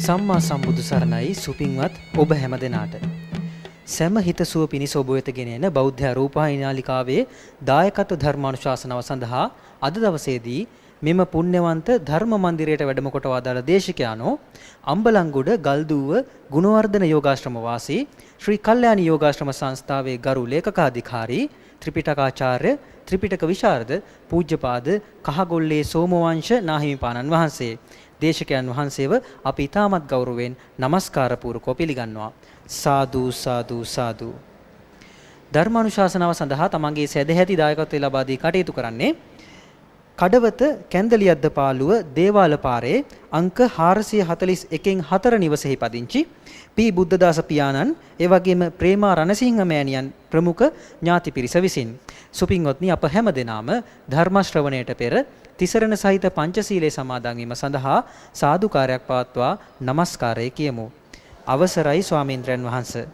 සම්මා සම්බුදු සරණයි සුපින්වත් ඔබ හැම දෙනාට. සෑම හිතසුව පිණිස ඔබ වෙත ගෙන එන බෞද්ධ රූපවාහිනී නාලිකාවේ දායකත්ව ධර්මානුශාසනාව සඳහා අද දවසේදී මෙම පුණ්‍යවන්ත ධර්ම මන්දිරයට වැඩම කොට වදාළ දේශකයාණෝ අම්බලන්ගොඩ ගල්දුව ගුණවර්ධන යෝගාශ්‍රම වාසී ශ්‍රී කල්යාණී යෝගාශ්‍රම සංස්ථාවේ ගරු ලේකකාධිකාරී ත්‍රිපිටකාචාර්ය ත්‍රිපිටක විශාරද පූජ්‍යපාද කහගොල්ලේ සෝමවංශ නාහිමිපාණන් වහන්සේ දේශකයන් වහන්සේව අපි ඊටමත් ගෞරවයෙන් নমස්කාර පූර්වකව පිළිගන්නවා. සාදු සාදු සාදු. ධර්මානුශාසනාව සඳහා තමන්ගේ සදැහැති දායකත්වය ලබා දී කටයුතු කරන්නේ කඩවත කැන්දලියද්ද පාළුව දේවාල පාරේ අංක 441න් 4 නිවසෙහි පදිංචි පී බුද්ධදාස පියාණන් ඒ වගේම ප්‍රේමා රණසිංහ මෑණියන් ප්‍රමුඛ ඥාති පිරිස විසින් සුපින්වත්නි අප හැම දෙනාම ධර්ම ශ්‍රවණයට පෙර තිසරණ සහිත පංචශීලයේ සමාදන් වීම සඳහා සාදුකාරයක් පවත්වා নমස්කාරය කියමු. අවසරයි ස්වාමීන්ද්‍රයන් වහන්සේ.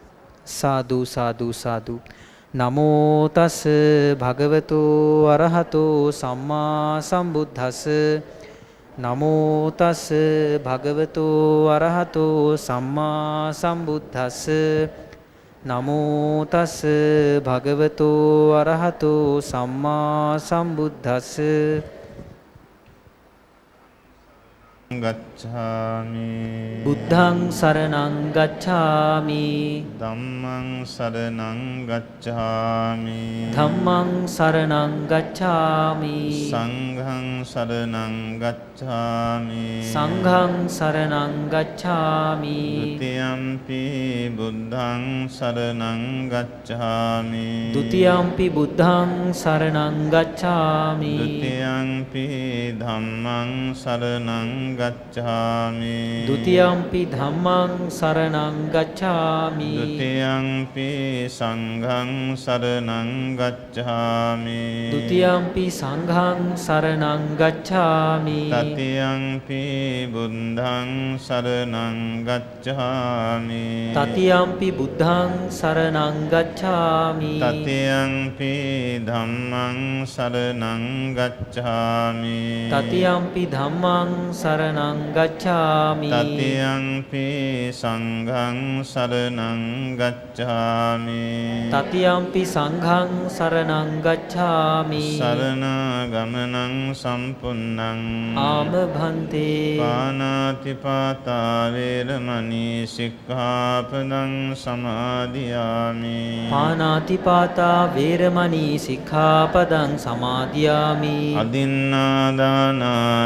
සාදු සාදු සාදු. නමෝ තස් භගවතු අරහතෝ සම්මා සම්බුද්දස්ස. නමෝ තස් භගවතු අරහතෝ සම්මා සම්බුද්දස්ස. නමෝ තස් භගවතු අරහතෝ සම්මා සම්බුද්දස්ස. ගච්ඡාමි බුද්ධං සරණං ගච්ඡාමි ධම්මං සරණං ගච්ඡාමි ධම්මං සරණං ගච්ඡාමි සංඝං සරණං ගච්ඡාමි සංඝං සරණං ගච්ඡාමි ဒ ුතියම්පි බුද්ධං සරණං ගච්ඡාමි ဒ ුතියම්පි බුද්ධං සරණං ගච්ඡාමි ဒ ුතියම්පි ධම්මං සරණං ගච්ඡාමි ဒ ුතියම්පි ධම්මං සරණං ගච්ඡාමි ဒ ුතියම්පි සංඝං සරණං ගච්ඡාමි ဒ ුතියම්පි සංඝං සරණං ගච්ඡාමි තතියම්පි බුද්ධං සරණං ගච්ඡාමි තතියම්පි බුද්ධං සරණං ගච්ඡාමි තතියම්පි ධම්මං සරණං ගච්ඡාමි තතියම්පි ධම්මං සරණං ගච්ඡාමි තතියම්පි සංඝං සරණං ගච්ඡාමි තතියම්පි සංඝං සරණං ගච්ඡාමි සරණාගමනං සම්පුන්නං ආම භන්තේ පාණාතිපාතා වේරමණී සික්ඛාපදං සමාදියාමි පාණාතිපාතා වේරමණී සික්ඛාපදං සමාදියාමි අදින්නාදාන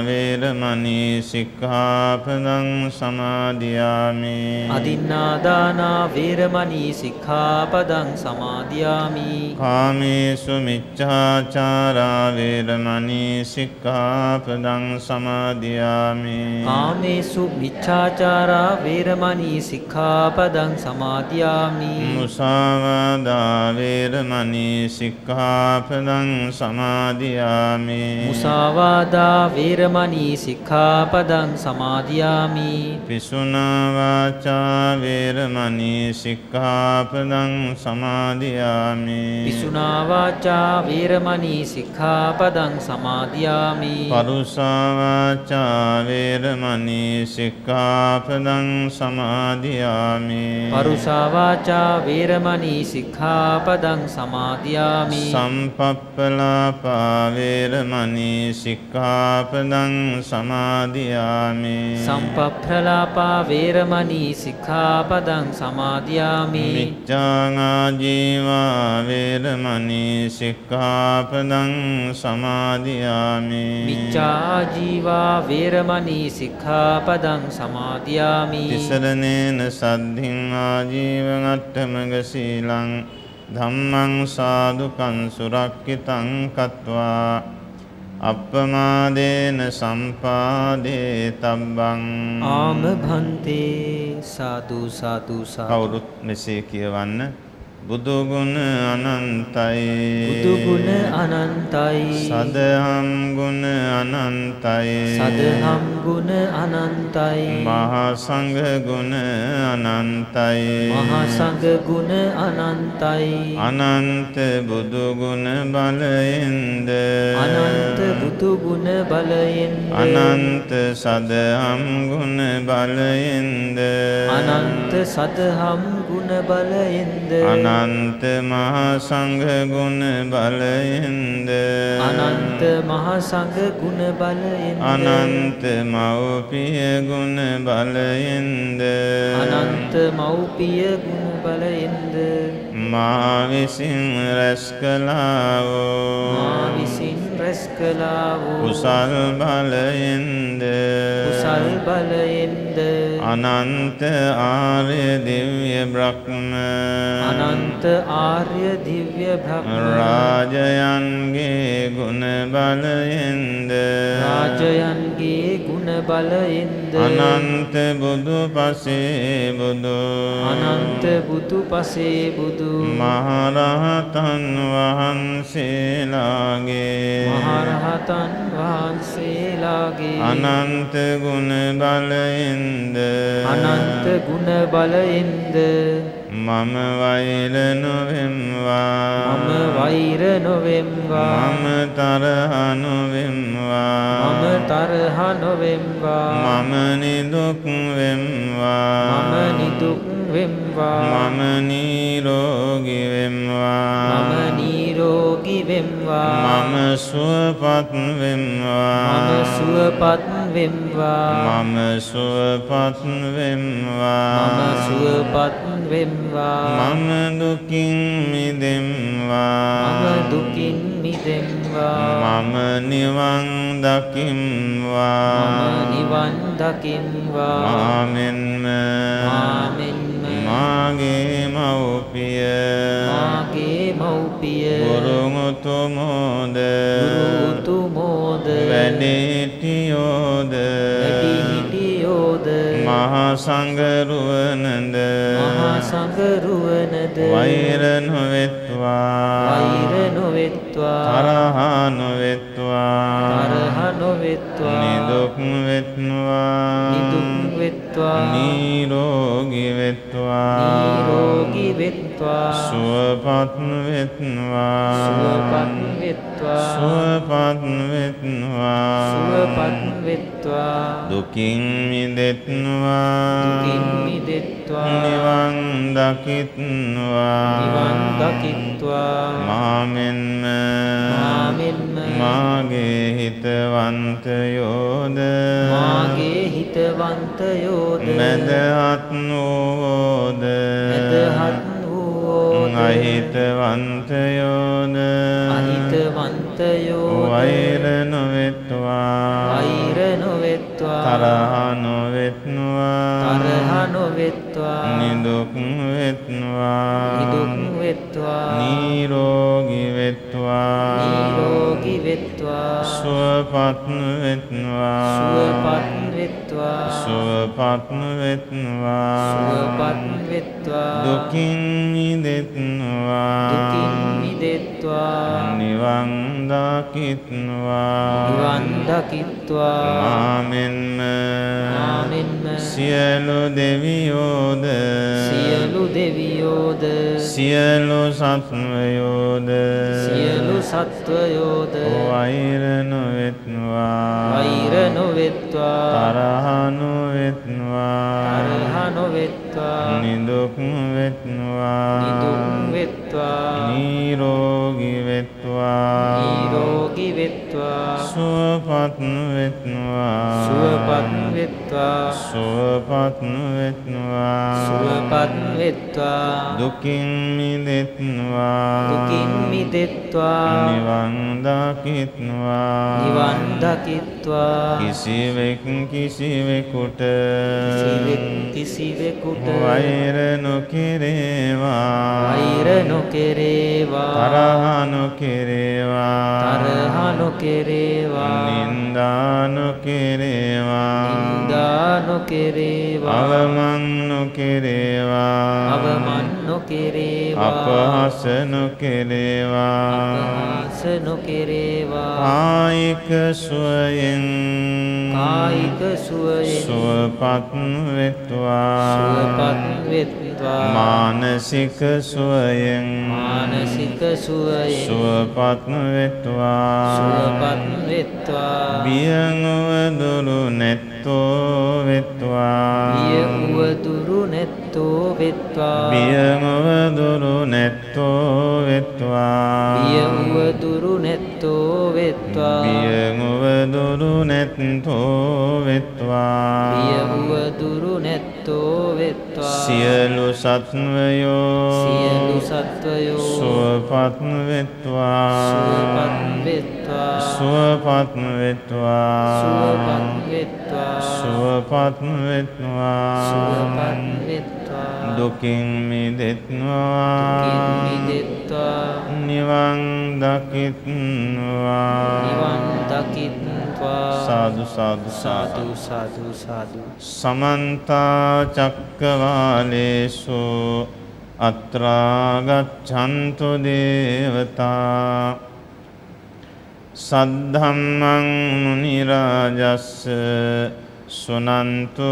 වේරමණී සික්ඛාපදං සමාදියාමි අදින්නාදානා වේරමණී සික්ඛාපදං සමාදියාමි කාමේසු මිච්ඡාචාරා වේරමණී සික්ඛාපදං සමාදියාමි කාමේසු මිච්ඡාචාරා වේරමණී සික්ඛාපදං සමාදියාමි මුසාවාදා වේරමණී සික්ඛාපදං සමාදියාමි මුසාවාදා වේරමණී සික්ඛාපදං සමාදියාමි පිසුනා වාචා වේරමණී සික්ඛාපදං සමාදියාමි පිසුනා වාචා වේරමණී සික්ඛාපදං සමාදියාමි පරුසා වාචා වේරමණී සික්ඛාපදං සමාදියාමි පරුසා වාචා වේරමණී සික්ඛාපදං සමාදියාමි සම්පප්පලාපා වේරමණී සික්ඛාපදං සමාදියාමි සම්පප්පලාපා වේරමණී සික්ඛාපදං සමාදියාමි මිච්ඡාජීවා වේරමණී සික්ඛාපදං සමාදියාමි මිච්ඡා ජීවා වේරමණී සික්ඛාපදං සමාදියාමි තිසරණේන සද්ධින් ආජීවං අට්ඨමග සීලං ධම්මං සාදුකං සුරක්ඛිතං කତ୍වා අප්පමාදේන සම්පාදේ තබ්බං ආම භන්තේ සාදු සාදු සාදු කවුරුත් මෙසේ කියවන්න බුදුගුණ අනන්තයි බුදු ගුණ අනන්තයි සදහම් ගුණ අනන්තයි සදහම් ගුණ අනන්තයි මහා සංඝ ගුණ අනන්තයි මහා සංඝ ගුණ අනන්තයි අනන්ත බුදු ගුණ බලයෙන්ද අනන්ත බුදු ගුණ බලයෙන්ද අනන්ත සදහම් ගුණ බලයෙන්ද අනන්ත සදහම් ගුණ බලයෙන්ද අනන්ත මහා සංඝ ගුණ බලයෙන්ද අනන්ත මහා සංඝ ගුණ බලයෙන්ද අනන්ත මව්පිය ගුණ බලයෙන්ද අනන්ත මව්පිය ගුණ බලයෙන්ද මා විසින් රැස් කළා වූ මා විසින් රැස් කළා වූ කුසල් බලයෙන්ද කුසල් බලයෙන්ද අනන්ත ආර්ය දිව්‍ය බ්‍රහ්ම අනන්ත ආර්ය දිව්‍ය බ්‍රහ්ම රාජයන්ගේ ගුණ බලයෙන්ද රාජයන්ගේ ගුණ බලයෙන්ද අනන්ත බුදු පසේ බුදු අනන්ත බුදු පසේ බුදු මහරහතන් වහන්සේලාගේ මහරහතන් වහන්සේලාගේ අනන්ත ගුණ බලයෙන්ද අනන්ත ගුණ බලයෙන්ද මම වෛර නොවෙම්වා මම වෛර නොවෙම්වා මම තරහ නොවෙම්වා මම තරහ නොවෙම්වා මම නිදුක් වෙම්වා මම නිදුක් වෙම්වා මම නිරෝගී වෙම්වා මම නිරෝගී වෙම්වා මම සුවපත් වෙම්වා මම සුවපත් වෙම්වා මම සුවපත් වෙම්වා මම සුවපත් වෙම්වා මම දුකින් මිදෙම්වා මම දුකින් මිදෙම්වා මම නිවන් දකිම්වා මම නිවන් දකිම්වා මාමෙන්ම ආමෙන්ම මාගේ මව්පිය මාගේ මව්පිය ගුරුතුමෝද ගුරුතුමෝද වැඩිහිටියෝද වැඩිහිටියෝද මහා සංඝරුවනද මහා සංඝරුවනද වෛර නොවෙත්වා වෛර නොවෙත්වා තරහ නොවෙත්වා තරහ නොවෙත්වා නිදුක් වෙත්වා නිදුක් වෙත්වා නිරෝගී වෙත්වා නිරෝගී වෙත්වා සුවපත් වෙත්වා සුවපත් වෙත්වා සුවපත් වෙත්වා සුවපත් වෙත්වා දුකින් මිදෙත්වා දුකින් මිදෙත්වා නිවන් දකිත්වා නිවන් දකිත්වා මාමෙන්ම මාමෙන්ම මාගේ හිතවන්තයෝද මාගේ හිතවන්තයෝද මැදහත් වූවෝද මැදහත් වූවෝද අහිතවන්තයෝද අහිතවන්තයෝද වෛර නොවෙත්වා වෛර නොවෙත්වා තරහ නොවෙත්වා තරහ නොවෙත්වා නිදුක් වෙත්වා නිදුක් වෙත්වා නිරෝගී වෙත්වා නිරෝගී වෙත්වා සුවපත් වෙත්වා සුවපත් වෙත්වා සුවපත් වෙත්වා සුවපත් වෙත්වා දුකින් මිදෙත්වා දුකින් මිදෙත්වා නිවන් දකිත්වා නිවන් දකිත්වා මාමෙන්ම ආමෙන්ම සියලු දෙවියෝද සියලු දෙවියෝද සියලු සත්වයෝද සියලු සත්වයෝද වෛර නොවෙත්වා වෛර නොවෙත්වා තරහ නොවෙත්වා තරහ නොවෙත්වා නිදුක් වෙත්වා නිදුක් වෙත්වා නිරෝගී වෙත්වා නිරෝගී වෙත්වා සුවපත් වෙත්වා සුවපත් වෙත්වා සුවපත් වෙත්වා සුවපත් වෙත්වා දුකින් මිදෙත්වා දුකින් මිදෙත්වා නිවන් දකිත්වා නිවන් දකිත්වා කිසිවෙක් කිසිවෙකුට කිසිවෙකුට වෛර නොකිරේවා වෛර නොකෙරේවා තරහ නොකිරේවා තරහ නොකෙරේවා නින්දා නොකිරේවා නින්දා නොකෙරේවා අවමන් නොකිරේවා අවමන් නොකෙරේවා අපහාස නොකෙරේවා අපහාස නොකෙරේවා කායික සුවයෙන් සුවපත් වෙත්වා සුවපත් වෙත්වා මානසික සුවයෙන් සුවපත් වෙත්වා සුවපත් වෙත්වා බියං දුරු නැත්තෝ වෙත්වා බිය දුරු නැත්තෝ වෙත්වා බියං දුරු නැත්තෝ වෙත්වා බිය දුරු නැත්තෝ වෙත්වා බියං දුරු නැත්තෝ වෙත්වා බිය දුරු නැත්තෝ වෙත්වා සියලු සත්වයෝ සුවපත් වෙත්වා සුවපත් වෙත්වා සුවපත් වෙත්වා සුවපත් වෙත්වා සුවපත් වෙත්වා සුවපත් වෙත්වා දුකින් මිදෙත්වා නිවන් දකිත්වා නිවන් දකිත්වා සාදු සාදු සාදු සාදු සාදු සමන්ත චක්කවාලේසු අත්‍රා ගච්ඡන්තු දේවතා සද්ධම්මං මුනි රාජස්ස සුනන්තු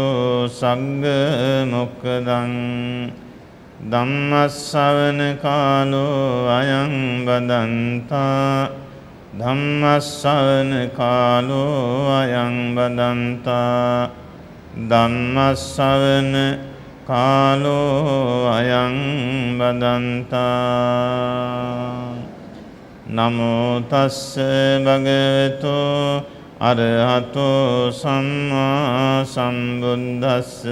සග්ග මොක්ඛදං ධම්මස්සවන කාලෝ අයං බදන්තා ධම්මස්සවන කාලෝ අයං බදන්තා ධම්මස්සවන කාලෝ අයං බදන්තා නමෝ තස්ස භගවතු අරහතෝ සම්මා සම්බුද්දස්ස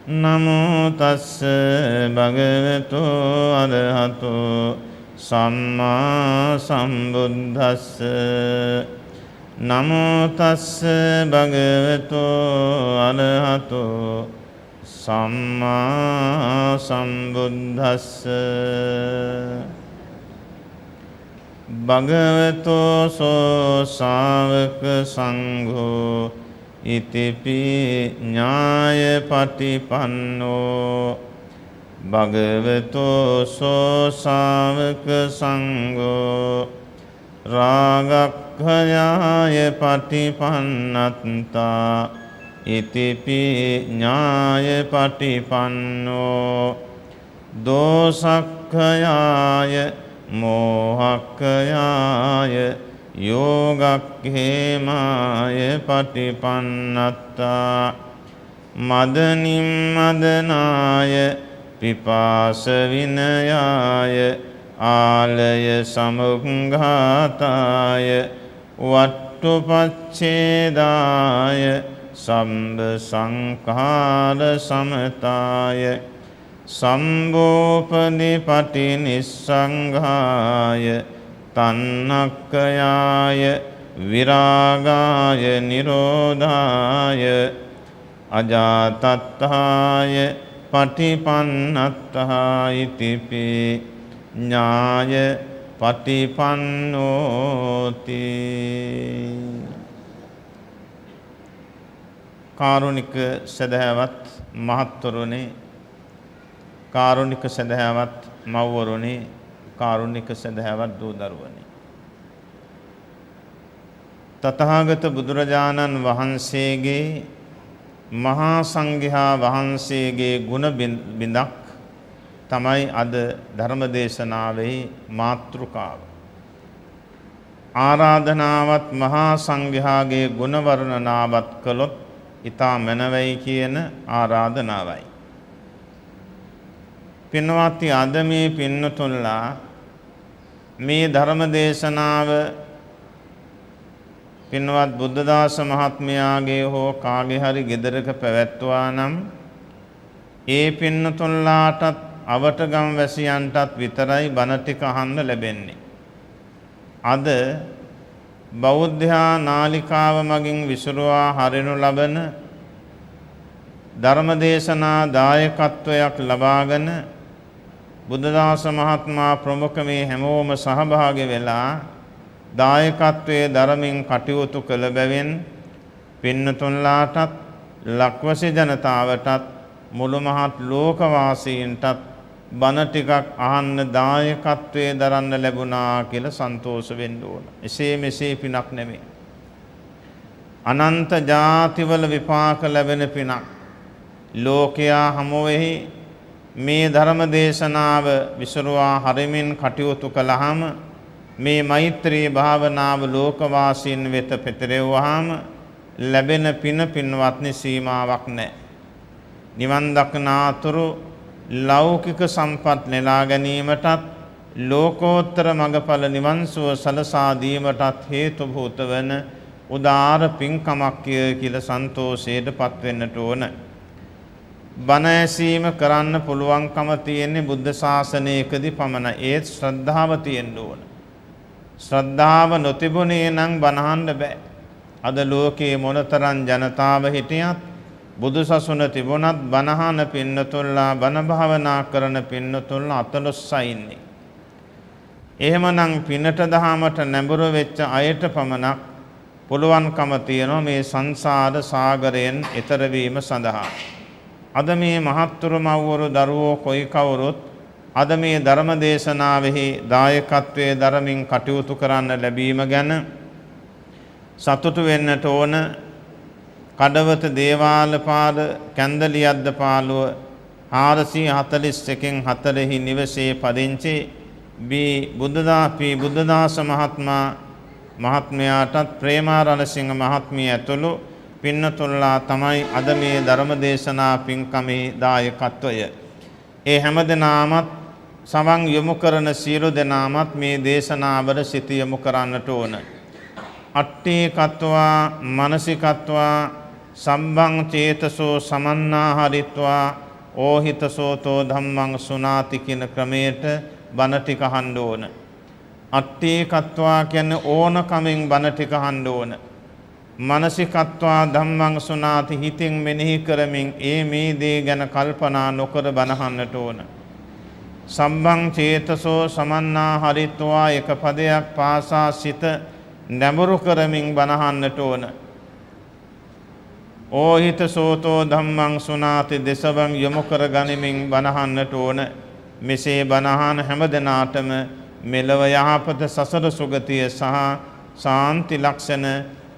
නමෝ තස්ස භගවතු අරහතෝ සම්මා සම්බුද්දස්ස නමෝ තස්ස භගවතු අරහතෝ සම්මා සම්බුද්දස්ස භගවතෝ සෝ ශාවක සංඝෝ ඉතිපි ඥාය පටිපන්නෝ භගවතෝ සෝ ශාවක සංඝෝ රාගක්ඛයාය පටිපන්නත්තා ඉතිපි ඥාය පටිපන්නෝ දෝසක්ඛයාය මෝහක්ඛයාය යෝගක්ඛේමාය පටිපන්නත්තා මදනිම්මදනාය පිපාස විනයාය ආලය සමුග්ඝාතාය වට්ටුපච්ඡේදාය සම්බ සංඛාර සමතාය සම්බෝපදි පටිනිස්සංඝාය තන්නක්ඛයාය විරාගාය නිරෝධාය අජාතත්තාය පටිපන්නත්තාය ඉතිපි ඥාය පටිපන්නෝති. කාරුණික සදහවත් මහත්වරුනි, කාරුණික සදහවත් මව්වරුනි, කාරුණික සදහවත් දූ දරුවනි, තථාගත බුදුරජාණන් වහන්සේගේ මහා සංඝයා වහන්සේගේ ගුණ බිඳක් තමයි අද ධර්ම දේශනාවේ මාතෘකාව. ආරාධනාවත් මහා සංඝයාගේ ගුණ වර්ණනාවත් කළොත් ඊතා මනවයි කියන ආරාධනාවයි. පින්වත්නි, අද මේ පින්නතුල්ලා මේ ධර්ම දේශනාව පින්වත් බුද්ධදාස මහත්මයාගේ හෝ කාගේ හරි ගෙදරක පැවැත්වුවා නම් ඒ පින්නතුල්ලාටත් අවටගම් වැසියන්ටත් විතරයි බණ ටික අහන්න ලැබෙන්නේ. අද බෞද්ධයා නාලිකාව මගින් විසුරුවා හරිනු ලබන ධර්මදේශනා දායකත්වයක් ලබාගෙන බුද්ධදාස මහත්මයා ප්‍රමුඛ මේ හැමෝම සහභාගී වෙලා දායකත්වයේ ධර්මයෙන් කටයුතු කළ බැවින් පින්නතුන්ලාටත් ලක්වැසි ජනතාවටත් මුළු මහත් ලෝකවාසීන්ටත් බණ ටිකක් අහන්න දායකත්වයේ දරන්න ලැබුණා කියලා සන්තෝෂ වෙන්න ඕන. එසේ මෙසේ පිනක් නෙමෙයි. අනන්ත ජාතිවල විපාක ලැබෙන පිනක්. ලෝකයා හමුවෙහි මේ ධර්ම දේශනාව විසරුවා හරිමින් කටයුතු කළාම මේ මෛත්‍රී භාවනාව ලෝකවාසීන් වෙත පෙතරෙව්වහම ලැබෙන පින පින්වත්නි සීමාවක් නැහැ. නිවන් දක්නාතුරු ලෞකික සම්පත් නෙලා ගැනීමටත් ලෝකෝත්තර මඟඵල නිවන් සුව සලසා දීමටත් හේතු භූත වන උදාර පින්කමක් කියලා සන්තෝෂයටපත් වෙන්නට ඕන. බණ ඇසීම කරන්න පුළුවන්කම තියෙන්නේ බුද්ධ ශාසනයකදී පමණයි. ඒත් ශ්‍රද්ධාව තියෙන්න ඕන. ශ්‍රද්ධාව නොතිබුණේ නම් බණ අහන්න බෑ. අද ලෝකයේ මොනතරම් ජනතාව හිටියත් බුදු සසුන තිබුණත් බණ අහන පින්නතුල්ලා බණ භාවනා කරන පින්නතුල්ලා අතලොස්සයි ඉන්නේ. එහෙමනම් පිනට දහමට නැඹුරු වෙච්ච අයට පමණක් පුළුවන්කම තියෙනවා මේ සංසාර සාගරයෙන් එතර වීම සඳහා. අද මේ මහත්තුරු මව්වරු දරුවෝ කොයි කවුරුත් අද මේ ධර්ම දේශනාවෙහි දායකත්වයේ දරමින් කටයුතු කරන්න ලැබීම ගැන සතුටු වෙන්නට ඕන. කඩවත දේවාලපාල කැන්දලියද්ද පාළුව 441න් 4 නිවසේ පදිංචි බුද්ධදාස මහත්මයාටත් ප්‍රේමාරණසිංහ මහත්මිය ඇතුළු පින්නතුල්ලා තමයි අද මේ ධර්ම දේශනා පින්කමේ දායකත්වය. ඒ හැම දෙනාමත් සමන් යොමු කරන සියලු දෙනාමත් මේ දේශනාවල සිත යොමු කරන්නට ඕන. අට්ඨේ කତ୍වා මානසිකත්වා සම්බං චේතසෝ සමන්නාහරිත්වා ඕහිතසෝතෝ ධම්මං සුනාති කියන ක්‍රමයට බණ ටික අහන්න ඕන. අට්ඨේ කତ୍වා කියන්නේ ඕනකමින් බණ ටික අහන්න ඕන. මානසිකත්වා ධම්මං සුනාති හිතින් මෙනෙහි කරමින් මේ දේ ගැන කල්පනා නොකර බණ අහන්නට ඕන. සම්බං චේතසෝ සමන්නාහරිත්වා එක පදයක් පාසා සිත නැඹුරු කරමින් බණ අහන්නට ඕන. ඕහිත සෝතෝ ධම්මං සුනාති දෙසවන් යොමු කර ගනිමින් බණ අහන්නට ඕන. මෙසේ බණ අහන හැම දිනාටම මෙලව යහපත සසර සුගතිය සහ සාන්ති ලක්ෂණ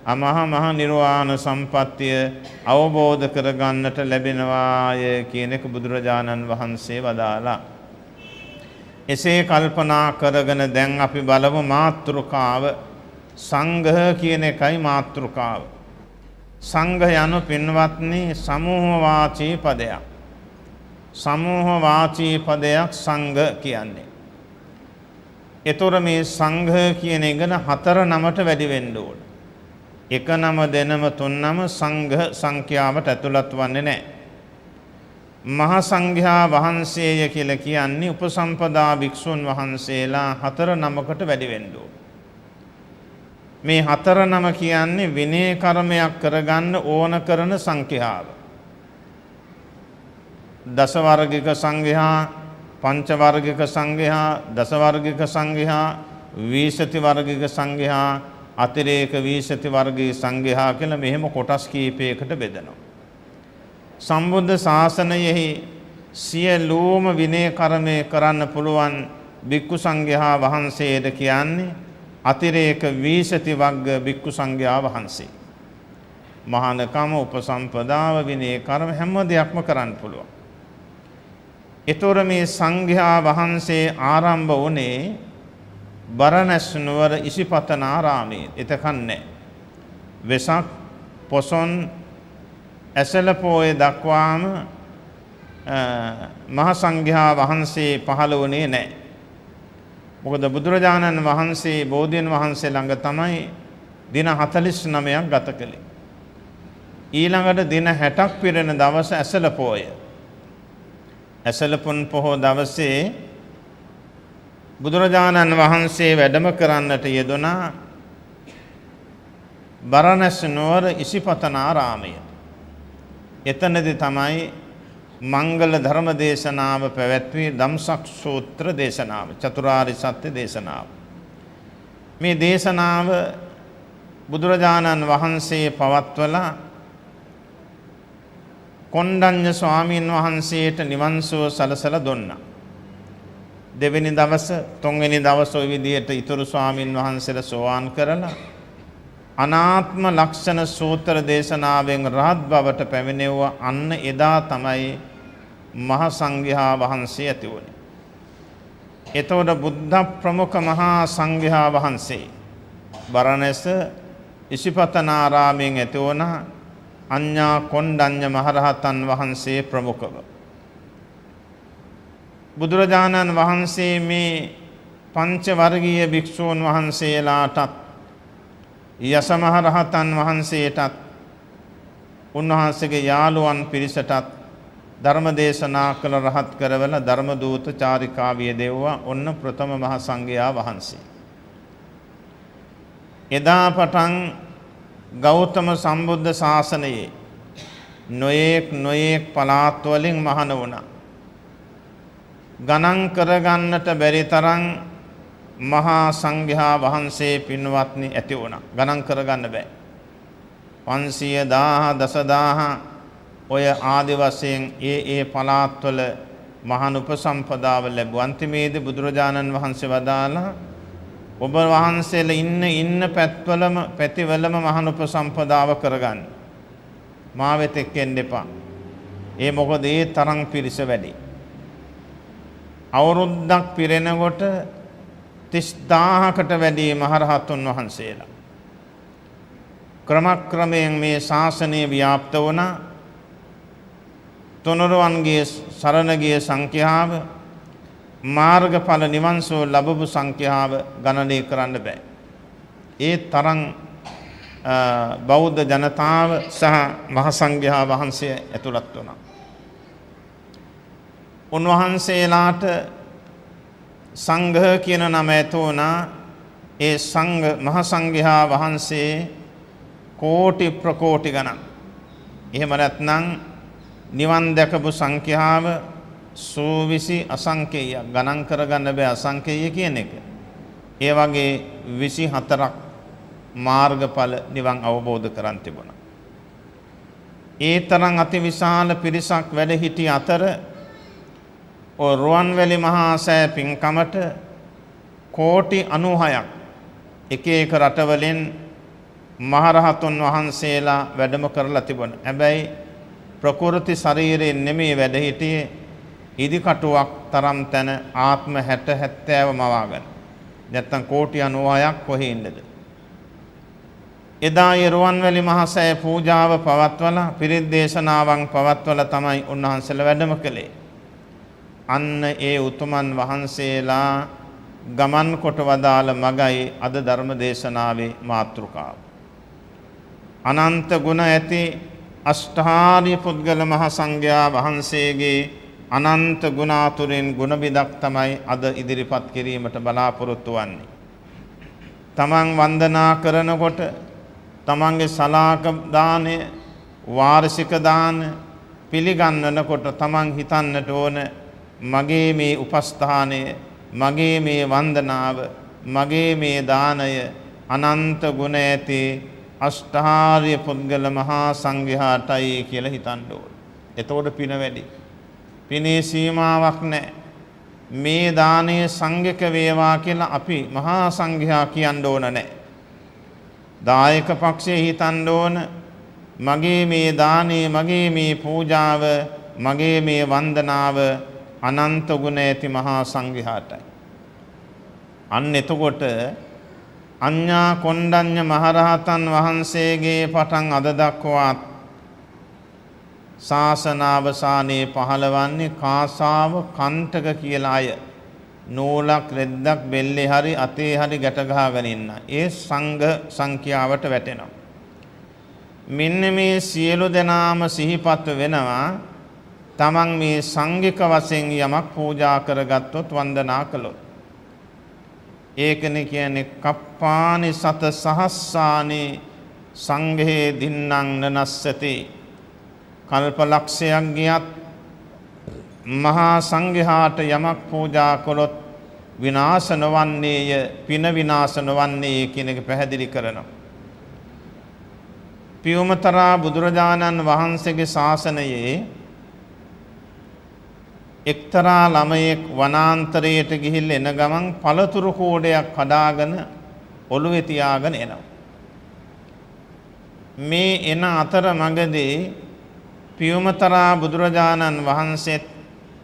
අමහ මහ නිර්වාණ සම්පත්තිය අවබෝධ කර ගන්නට ලැබෙනවාය කියන එක බුදුරජාණන් වහන්සේ වදාලා. එසේ කල්පනා කරගෙන දැන් අපි බලමු මාතෘකාව. සංඝ කියන එකයි මාතෘකාව. සංඝ යනු පින්වත්නි සමූහ වාචී පදයක්. සමූහ වාචී පදයක් සංඝ කියන්නේ. ඒතොර මේ සංඝ කියන එකන 4 නමට වැඩි වෙන්න ඕන. එක නම දෙනම 3 නම සංඝ සංඛ්‍යාවට ඇතුළත් වන්නේ නැහැ. මහා සංඝයා වහන්සේය කියලා කියන්නේ උපසම්පදා භික්ෂුන් වහන්සේලා 4 නමකට වැඩි වෙන්න ඕන. මේ 4 නම කියන්නේ විනය කර්මයක් කරගන්න ඕන කරන සංඛ්‍යාව. දස වර්ගික සංඝයා, පංච වර්ගික සංඝයා, දස වර්ගික සංඝයා, විශති වර්ගික සංඝයා, අතිරේක විශති වර්ගයේ සංඝයා කියලා මෙහෙම කොටස් කීපයකට බෙදනවා. සම්බුද්ධ ශාසනයෙහි සියලුම විනය කර්මය කරන්න පුළුවන් භික්ඛු සංඝයා වහන්සේද කියන්නේ අතිරේක විශති වර්ග භික්ඛු සංඝයා වහන්සේ. මහානකම, උපසම්පදාව, විනය කර්ම හැම දෙයක්ම කරන්න පුළුවන්. ඒතොර මේ සංඝයා වහන්සේ ආරම්භ වුණේ බරණැස් නුවර ඉසිපතන ආරාමයේ. එතකන්නේ වෙසක් පොසොන් ඇසළ පෝය දක්වාම මහ සංඝයා වහන්සේ පහළ වුණේ නැහැ. මොකද බුදුරජාණන් වහන්සේ බෝධීන් වහන්සේ ළඟ තමයි දින 49ක් ගත කළේ. ඊළඟට දින 60ක් පිරෙන දවස ඇසළ පෝය. ඇසළ පුන් පොහොව දවසේ බුදුරජාණන් වහන්සේ වැඩම කරන්නට යෙදුනා බරණැස් නුවර ඉසිපතන ආරාමය. එතනදී තමයි මංගල ධර්ම දේශනාව පැවැත්වී ධම්සක් සූත්‍ර දේශනාව, චතුරාර්ය සත්‍ය දේශනාව. මේ දේශනාව බුදුරජාණන් වහන්සේ පවත්වලා කොණ්ඩඤ්ඤ ස්වාමීන් වහන්සේට නිවන් සුව සලසලා දුන්නා. දෙවෙනි දවස තුන්වෙනි දවස ওই විදිහට ඊතුරු ස්වාමින් වහන්සේලා සෝවාන් කරලා අනාත්ම ලක්ෂණ සූත්‍ර දේශනාවෙන් රහත් බවට පැමිණෙව්වා. අන්න එදා තමයි මහ සංඝයා වහන්සේ ඇති වුණේ. එතකොට බුද්ධ ප්‍රමුඛ මහා සංඝයා වහන්සේ බරණැස ඉසිපතනාරාමයෙන් ඇති වුණ අඤ්ඤා කොණ්ඩඤ්ඤ මහරහතන් වහන්සේ ප්‍රමුඛව බුදුරජාණන් වහන්සේ මේ පංච වර්ගීය භික්ෂූන් වහන්සේලාටත් යස මහරහතන් වහන්සේටත් උන්වහන්සේගේ යාළුවන් පිරිසටත් ධර්ම දේශනා කළ රහත් කරවල ධර්ම දූත චාරිකාවිය දෙව්වා. ඔන්න ප්‍රථම මහ සංඝයා වහන්සේ. එදා පටන් ගෞතම සම්බුද්ධ ශාසනයේ නොයෙක් පළාත් වලින් මහණ වුණා. ගණන් කරගන්නට බැරි තරම් මහා සංඝයා වහන්සේ පින්වත්නි ඇති වුණා. ගණන් කරගන්න බෑ. 500,000 දසදහස් ඔය ආදි වශයෙන් ඒ පළාත්වල මහාන උපසම්පදාව ලැබුවා. අන්තිමේදී බුදුරජාණන් වහන්සේ වදාලා ඔබ වහන්සේලා ඉන්න පැතිවලම මහාන උපසම්පදාව කරගන්න. මා වෙත එක්කෙන්න එපා. ඒ මොකද ඒ තරම් පිරිස වැඩි. අවුරුද්දක් පිරෙනකොට 30,000කට වැඩි මහරහතුන් වහන්සේලා ක්‍රමක්‍රමයෙන් මේ ශාසනය ව්‍යාප්ත වුණා. තුනුරුවන්ගේ සරණ ගිය සංඛ්‍යාව මාර්ගඵල නිවන් සුව ලැබපු සංඛ්‍යාව ගණනය කරන්න බෑ. ඒ තරම් බෞද්ධ ජනතාව සහ මහ සංඝයා වහන්සේ ඇතුළත් වුණා. උන්වහන්සේලාට සංඝ කියන නම ඇති වුණා. ඒ මහ සංඝයා වහන්සේ කෝටි ප්‍රකෝටි ගණන්. එහෙම නැත්නම් නිවන් දැකපු සංඛ්‍යාව සූවිසි අසංකේයයක්. ගණන් කරගන්න බෑ අසංකේය කියන එක. ඒ වගේ 24ක් මාර්ගඵල නිවන් අවබෝධ කරන් තිබුණා. ඒ තරම් අතිවිශාල පිරිසක් වැඩ සිටි අතර ඔය රුවන්වැලි මහා සෑ පින්කමට කෝටි 96ක් එක රටවලින් මහරහතුන් වහන්සේලා වැඩම කරලා තිබුණා. හැබැයි ප්‍රකෘති ශරීරයෙන් නෙමෙයි වැඩ හිටියේ ඉදිකටුවක් තරම් තැන ආත්ම 60 70 මවාගෙන. නැත්තම් කෝටි 96ක් කොහේ ඉන්නද? එදා රුවන්වැලි මහා සෑ පූජාව පවත්වලා පිරිත් දේශනාවන් පවත්වලා තමයි උන්වහන්සේලා වැඩම කළේ. අන්න ඒ උතුමන් වහන්සේලා ගමන් කොට වදාළ මගයි අද ධර්ම දේශනාවේ මාතෘකාව. අනන්ත ගුණ ඇති අෂ්ටාර්ය පුද්ගල මහ සංඝයා වහන්සේගේ අනන්ත ගුණ අතුරින් ගුණ බිදක් තමයි අද ඉදිරිපත් කිරීමට බලාපොරොත්තු වන්නේ. තමන් වන්දනා කරනකොට තමන්ගේ සලාක දානය වාර්ෂික දාන පිළිගන්නනකොට තමන් හිතන්නට ඕන මගේ මේ උපස්ථානය මගේ මේ වන්දනාව මගේ මේ දානය අනන්ත ගුණ ඇති අෂ්ටාර්ය පුද්ගල මහා සංඝයාටයි කියලා හිතන්න ඕන. එතකොට පින වැඩි. පිනේ සීමාවක් නැහැ. මේ දානය සංඝක වේවා කියලා අපි මහා සංඝයා කියන්න ඕන නැහැ. දායක පක්ෂයේ හිතන්න ඕන මගේ මේ දානේ මගේ මේ පූජාව මගේ මේ වන්දනාව අනන්ත ගුණ ඇති මහා සංඝයාටයි. අන්න එතකොට අඤ්ඤා කොණ්ඩඤ්ඤ මහරහතන් වහන්සේගේ පටන් අද දක්වාත් ශාසනාවසානයේ පහළවන්නේ කාසාව කණ්ඨක කියලා අය නූලක් රෙද්දක් බෙල්ලේ හරි අතේ හරි ගැට ගහගෙන ඉන්න. ඒ සංඝ සංඛ්‍යාවට වැටෙනවා. මෙන්න මේ සියලු දෙනාම සිහිපත් වෙනවා. තමන් මේ සංඝික වශයෙන් යමක් පූජා කරගත්තොත් වන්දනා කළොත්. ඒකනේ කියන්නේ කප්පානි සත සහස්සානි සංඝේ දින්නං නනස්සති. කල්පලක්ෂයක් ගියත් මහා සංඝයාට යමක් පූජා කළොත් විනාශ නොවන්නේය, පින විනාශ නොවන්නේ කියන එක පැහැදිලි කරනවා. පියුමතරා බුදුරජාණන් වහන්සේගේ ශාසනයේ එක්තරා ළමයෙක් වනාන්තරයට ගිහිල්ලා එන ගමන් පළතුරු කෝඩයක් කඩාගෙන ඔළුවේ තියාගෙන එනවා. මේ එන අතර මඟදී පියුමතරා බුදුරජාණන් වහන්සේත්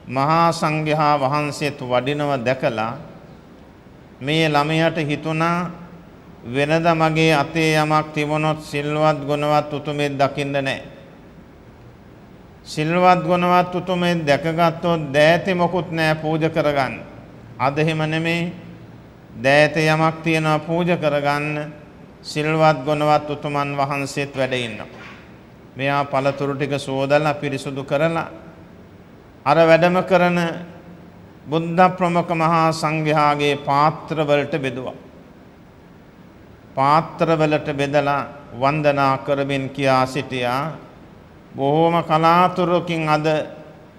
මහා සංඝයා වහන්සේත් වඩිනව දැකලා මේ ළමයාට හිතුණා වෙනද මගේ අතේ යමක් තිබුණොත් සිල්වත් ගුණවත් උතුමෙක් දකින්න නැහැ. සිල්වත් ගුණවත් උතුමෙක් දැකගත්තොත් දෑතේ මොකුත් නැහැ පූජා කරගන්න. අද එහෙම නෙමෙයි. දෑතේ යමක් තියනවා පූජා කරගන්න. සිල්වත් ගුණවත් උතුමන් වහන්සේත් වැඩ ඉන්නවා. මෙයා පළතුරු ටික සෝදලා පිරිසුදු කරලා අර වැඩම කරන බුද්ධ ප්‍රමුඛ මහා සංඝයාගේ පාත්‍ර වලට බෙදුවා. පාත්‍ර වලට බෙදලා වන්දනා කරමින් කියා සිටියා බොහෝම කලාතුරකින් අද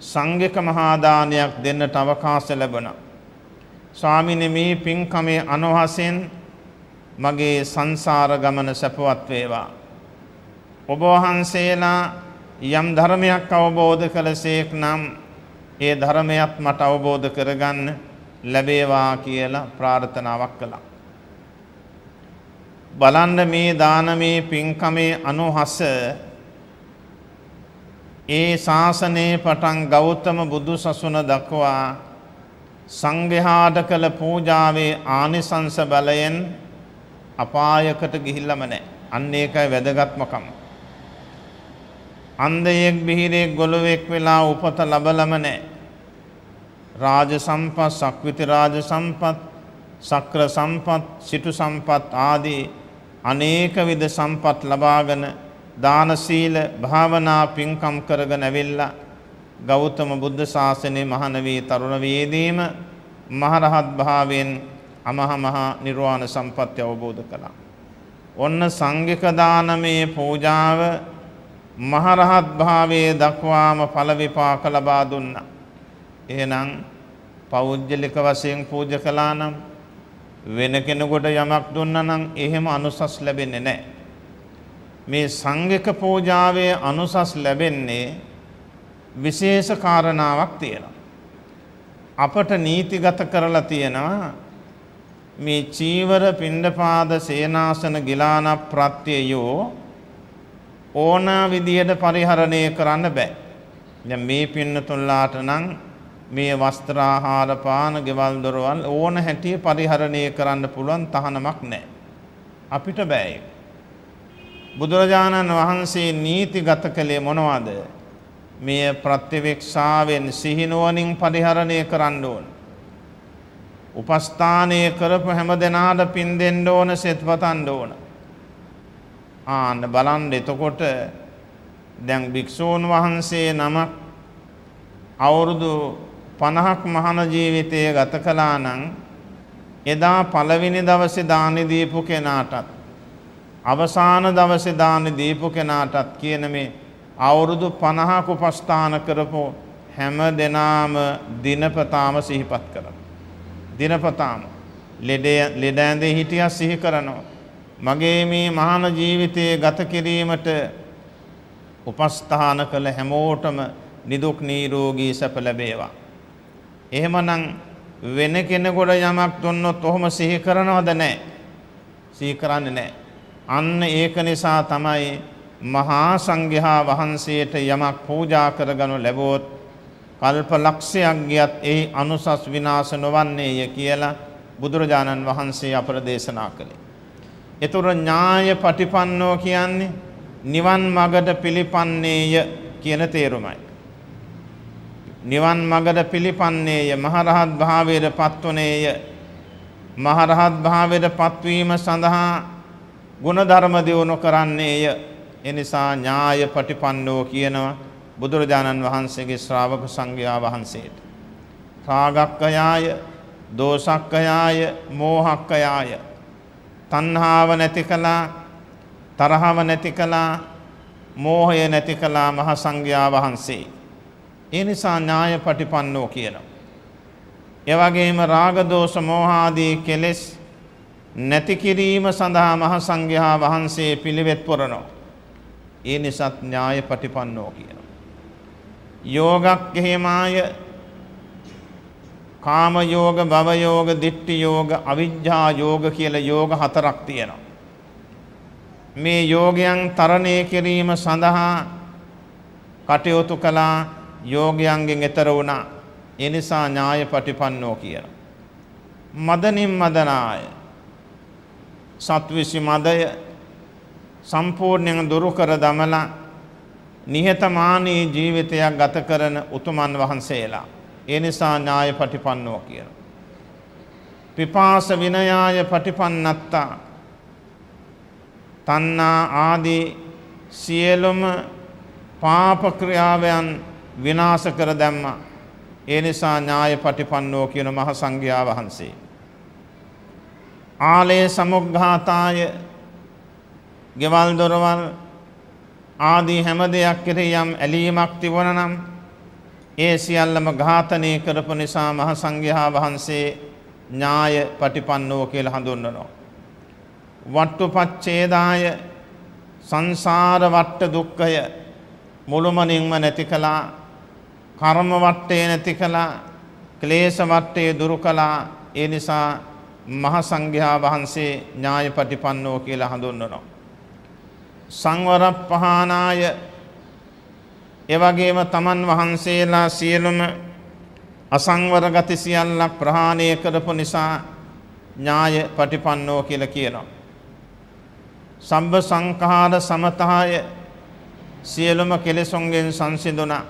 සංඝික මහා දානයක් දෙන්නට අවකාශ ලැබුණා. ස්වාමීනි මේ පින්කමේ අනුහසෙන් මගේ සංසාර ගමන සපවත් වේවා. ඔබ වහන්සේලා යම් ධර්මයක් අවබෝධ කළසේක් නම් ඒ ධර්මයක් මට අවබෝධ කරගන්න ලැබේවා කියලා ප්‍රාර්ථනාවක් කළා. බලන්න මේ දානමේ පින්කමේ අනුහස ඒ ශාසනයේ පටන් ගෞතම බුදු සසුන දක්වා සංඝයාට කළ පූජාවේ ආනිසංස බලයෙන් අපායකට ගිහිල්ලම නැහැ. අන්න ඒකයි වැදගත්මකම. අන්ධයෙක් බිහිරෙක් ගොළුෙක් වෙලා උපත ලැබලම නැහැ. රාජ සම්පත්, සක්විති රාජ සම්පත්, සක්‍ර සම්පත්, සිටු සම්පත් ආදී අනේක විද සම්පත් ලබාගෙන දාන සීල භාවනා පින්කම් කරගෙන ඇවිල්ලා ගෞතම බුද්ධ ශාසනයේ මහාන වී තරුණ වේදීම මහරහත් භාවයෙන් අමහ මහ නිර්වාණ සම්පත්‍ය අවබෝධ කළා. ඔන්න සංඝික දානමේ පූජාව මහරහත් භාවයේ දක්වාම ඵල විපාක ලබා දුන්නා. එහෙනම් පෞද්ගලික වශයෙන් පූජා කළා නම් වෙන කෙනෙකුට යමක් දුන්නා නම් එහෙම අනුසස් ලැබෙන්නේ නැහැ. මේ සංඝික පූජාවේ අනුසස් ලැබෙන්නේ විශේෂ කාරණාවක් තියෙනවා. අපට නීතිගත කරලා තියෙනවා මේ චීවර පිණ්ඩපාත සේනාසන ගිලාන ප්‍රත්‍යයෝ ඕන විදියට පරිහරණය කරන්න බෑ. දැන් මේ පින්නතුල්ලාට නම් මේ වස්ත්‍ර ආහාර පාන ගෙවල් දොරවල් ඕන හැටි පරිහරණය කරන්න පුළුවන් තහනමක් නැහැ. අපිට බෑ ඒක. බුදුරජාණන් වහන්සේ නීතිගත කළේ මොනවද? මේ ප්‍රත්‍යවේක්ෂාවෙන් සිහිනුවණින් පරිහරණය කරන්න ඕන. උපස්ථානය කරපු හැම දෙනාට පින් දෙන්න ඕන, සෙත් පතන්න ඕන. ආන්න බලන්න එතකොට දැන් භික්ෂූන් වහන්සේ නමක් අවුරුදු 50ක් මහාන ජීවිතය ගත කළා නම් එදා පළවෙනි දවසේ දානි දීපු කෙනාටත් අවසාන දවසේ දානි දීපු කෙනාටත් කියන මේ අවුරුදු 50ක උපස්ථාන කරපු හැම දෙනාම දිනපතාම සිහිපත් කරනවා. දිනපතාම ලෙඩ ඇඳේ හිටියා සිහි කරනවා. මගේ මේ මහාන ජීවිතයේ ගත කිරීමට උපස්ථාන කළ හැමෝටම නිදුක් නිරෝගී සැප ලැබේවා. එහෙමනම් වෙන කෙනෙකුට යමක් දුන්නොත් ඔහොම සිහි කරනවද? නැහැ. සිහි කරන්නේ නැහැ. අන්න ඒක නිසා තමයි මහා සංඝයා වහන්සේට යමක් පූජා කරගනු ලැබුවොත් කල්ප ලක්ෂයක් ගියත් ඒ අනුසස් විනාශ නොවන්නේය කියලා බුදුරජාණන් වහන්සේ අපට දේශනා කළේ. ඒතර ඥාය පටිපන්නෝ කියන්නේ නිවන් මගට පිළිපන්නේය කියන තේරුමයි. නිවන් මගට පිළිපන්නේය, මහරහත් භාවයට පත්වනේය. මහරහත් භාවයට පත්වීම සඳහා ගුණධර්ම දියුණු කරන්නේය. එනිසා ඥාය පටිපන්නෝ කියනවා බුදුරජාණන් වහන්සේගේ ශ්‍රාවක සංඝයා වහන්සේට. රාගක්ඛයාය, දෝසක්ඛයාය, මෝහක්ඛයාය. තණ්හාව නැති කළා, තරහව නැති කළා, මෝහය නැති කළා මහ සංඝයා වහන්සේ. ඒ නිසා ඥාය පටිපන්නෝ කියනවා. ඒ වගේම රාග දෝෂ මෝහ ආදී කෙලෙස් නැති කිරීම සඳහා මහ සංඝයා වහන්සේ පිළිවෙත් පුරනවා. ඒ නිසා ඥාය පටිපන්නෝ කියනවා. යෝගක්ඛේමාය, කාම යෝග, භව යෝග, දිට්ඨි යෝග, අවිජ්ජා යෝග කියලා යෝග 4ක් තියෙනවා. මේ යෝගයන් තරණය කිරීම සඳහා කටයුතු කළා, යෝගයන්ගෙන් එතර වුණා. ඒ නිසා ඥායපටිපන්නෝ කියලා. මදනින් මදනාය, සත්විසි මදය සම්පූර්ණයෙන් දුරු කර දමලා නිහතමානී ජීවිතයක් ගත කරන උතුමන් වහන්සේලා. ඒ නිසා ඥායපටිපන්නෝ කියලා. පිපාස විනයාය පටිපන්නත්තා, තණ්හා ආදී සියලුම පාප ක්‍රියාවන් විනාශ කර දැම්මා. ඒ නිසා ඥායපටිපන්නෝ කියන මහ සංඝයා වහන්සේ. ආලේ සමුග්ඝාතාය, ගෙවල් දොරවල් ආදී හැම දෙයක් කෙරෙහි යම් ඇලීමක් තිබුණා නම් ඒ සියල්ලම ඝාතනය කරපු නිසා මහ සංඝයා වහන්සේ ඥායපටිපන්නෝ කියලා හඳුන්වනවා. වට්ටුපච්ඡේදාය, සංසාර වට්ට දුක්ඛය මුළුමනින්ම නැති කළා. කර්ම වට්ටේ නැති කළා. ක්ලේශ වට්ටේ දුරු කළා. ඒ නිසා මහ සංඝයා වහන්සේ ඥායපටිපන්නෝ කියලා හඳුන්වනවා. සංවරප්පහානාය, එවැගේම තමන් වහන්සේලා සියලුම අසංවර ගති සියල්ලක් ප්‍රහාණය කරපු නිසා ඥායපටිපන්නෝ කියලා කියනවා. සම්බ සංඛාර සමතහාය, සියලුම කෙලෙසුන්ගෙන් සංසිඳුණා.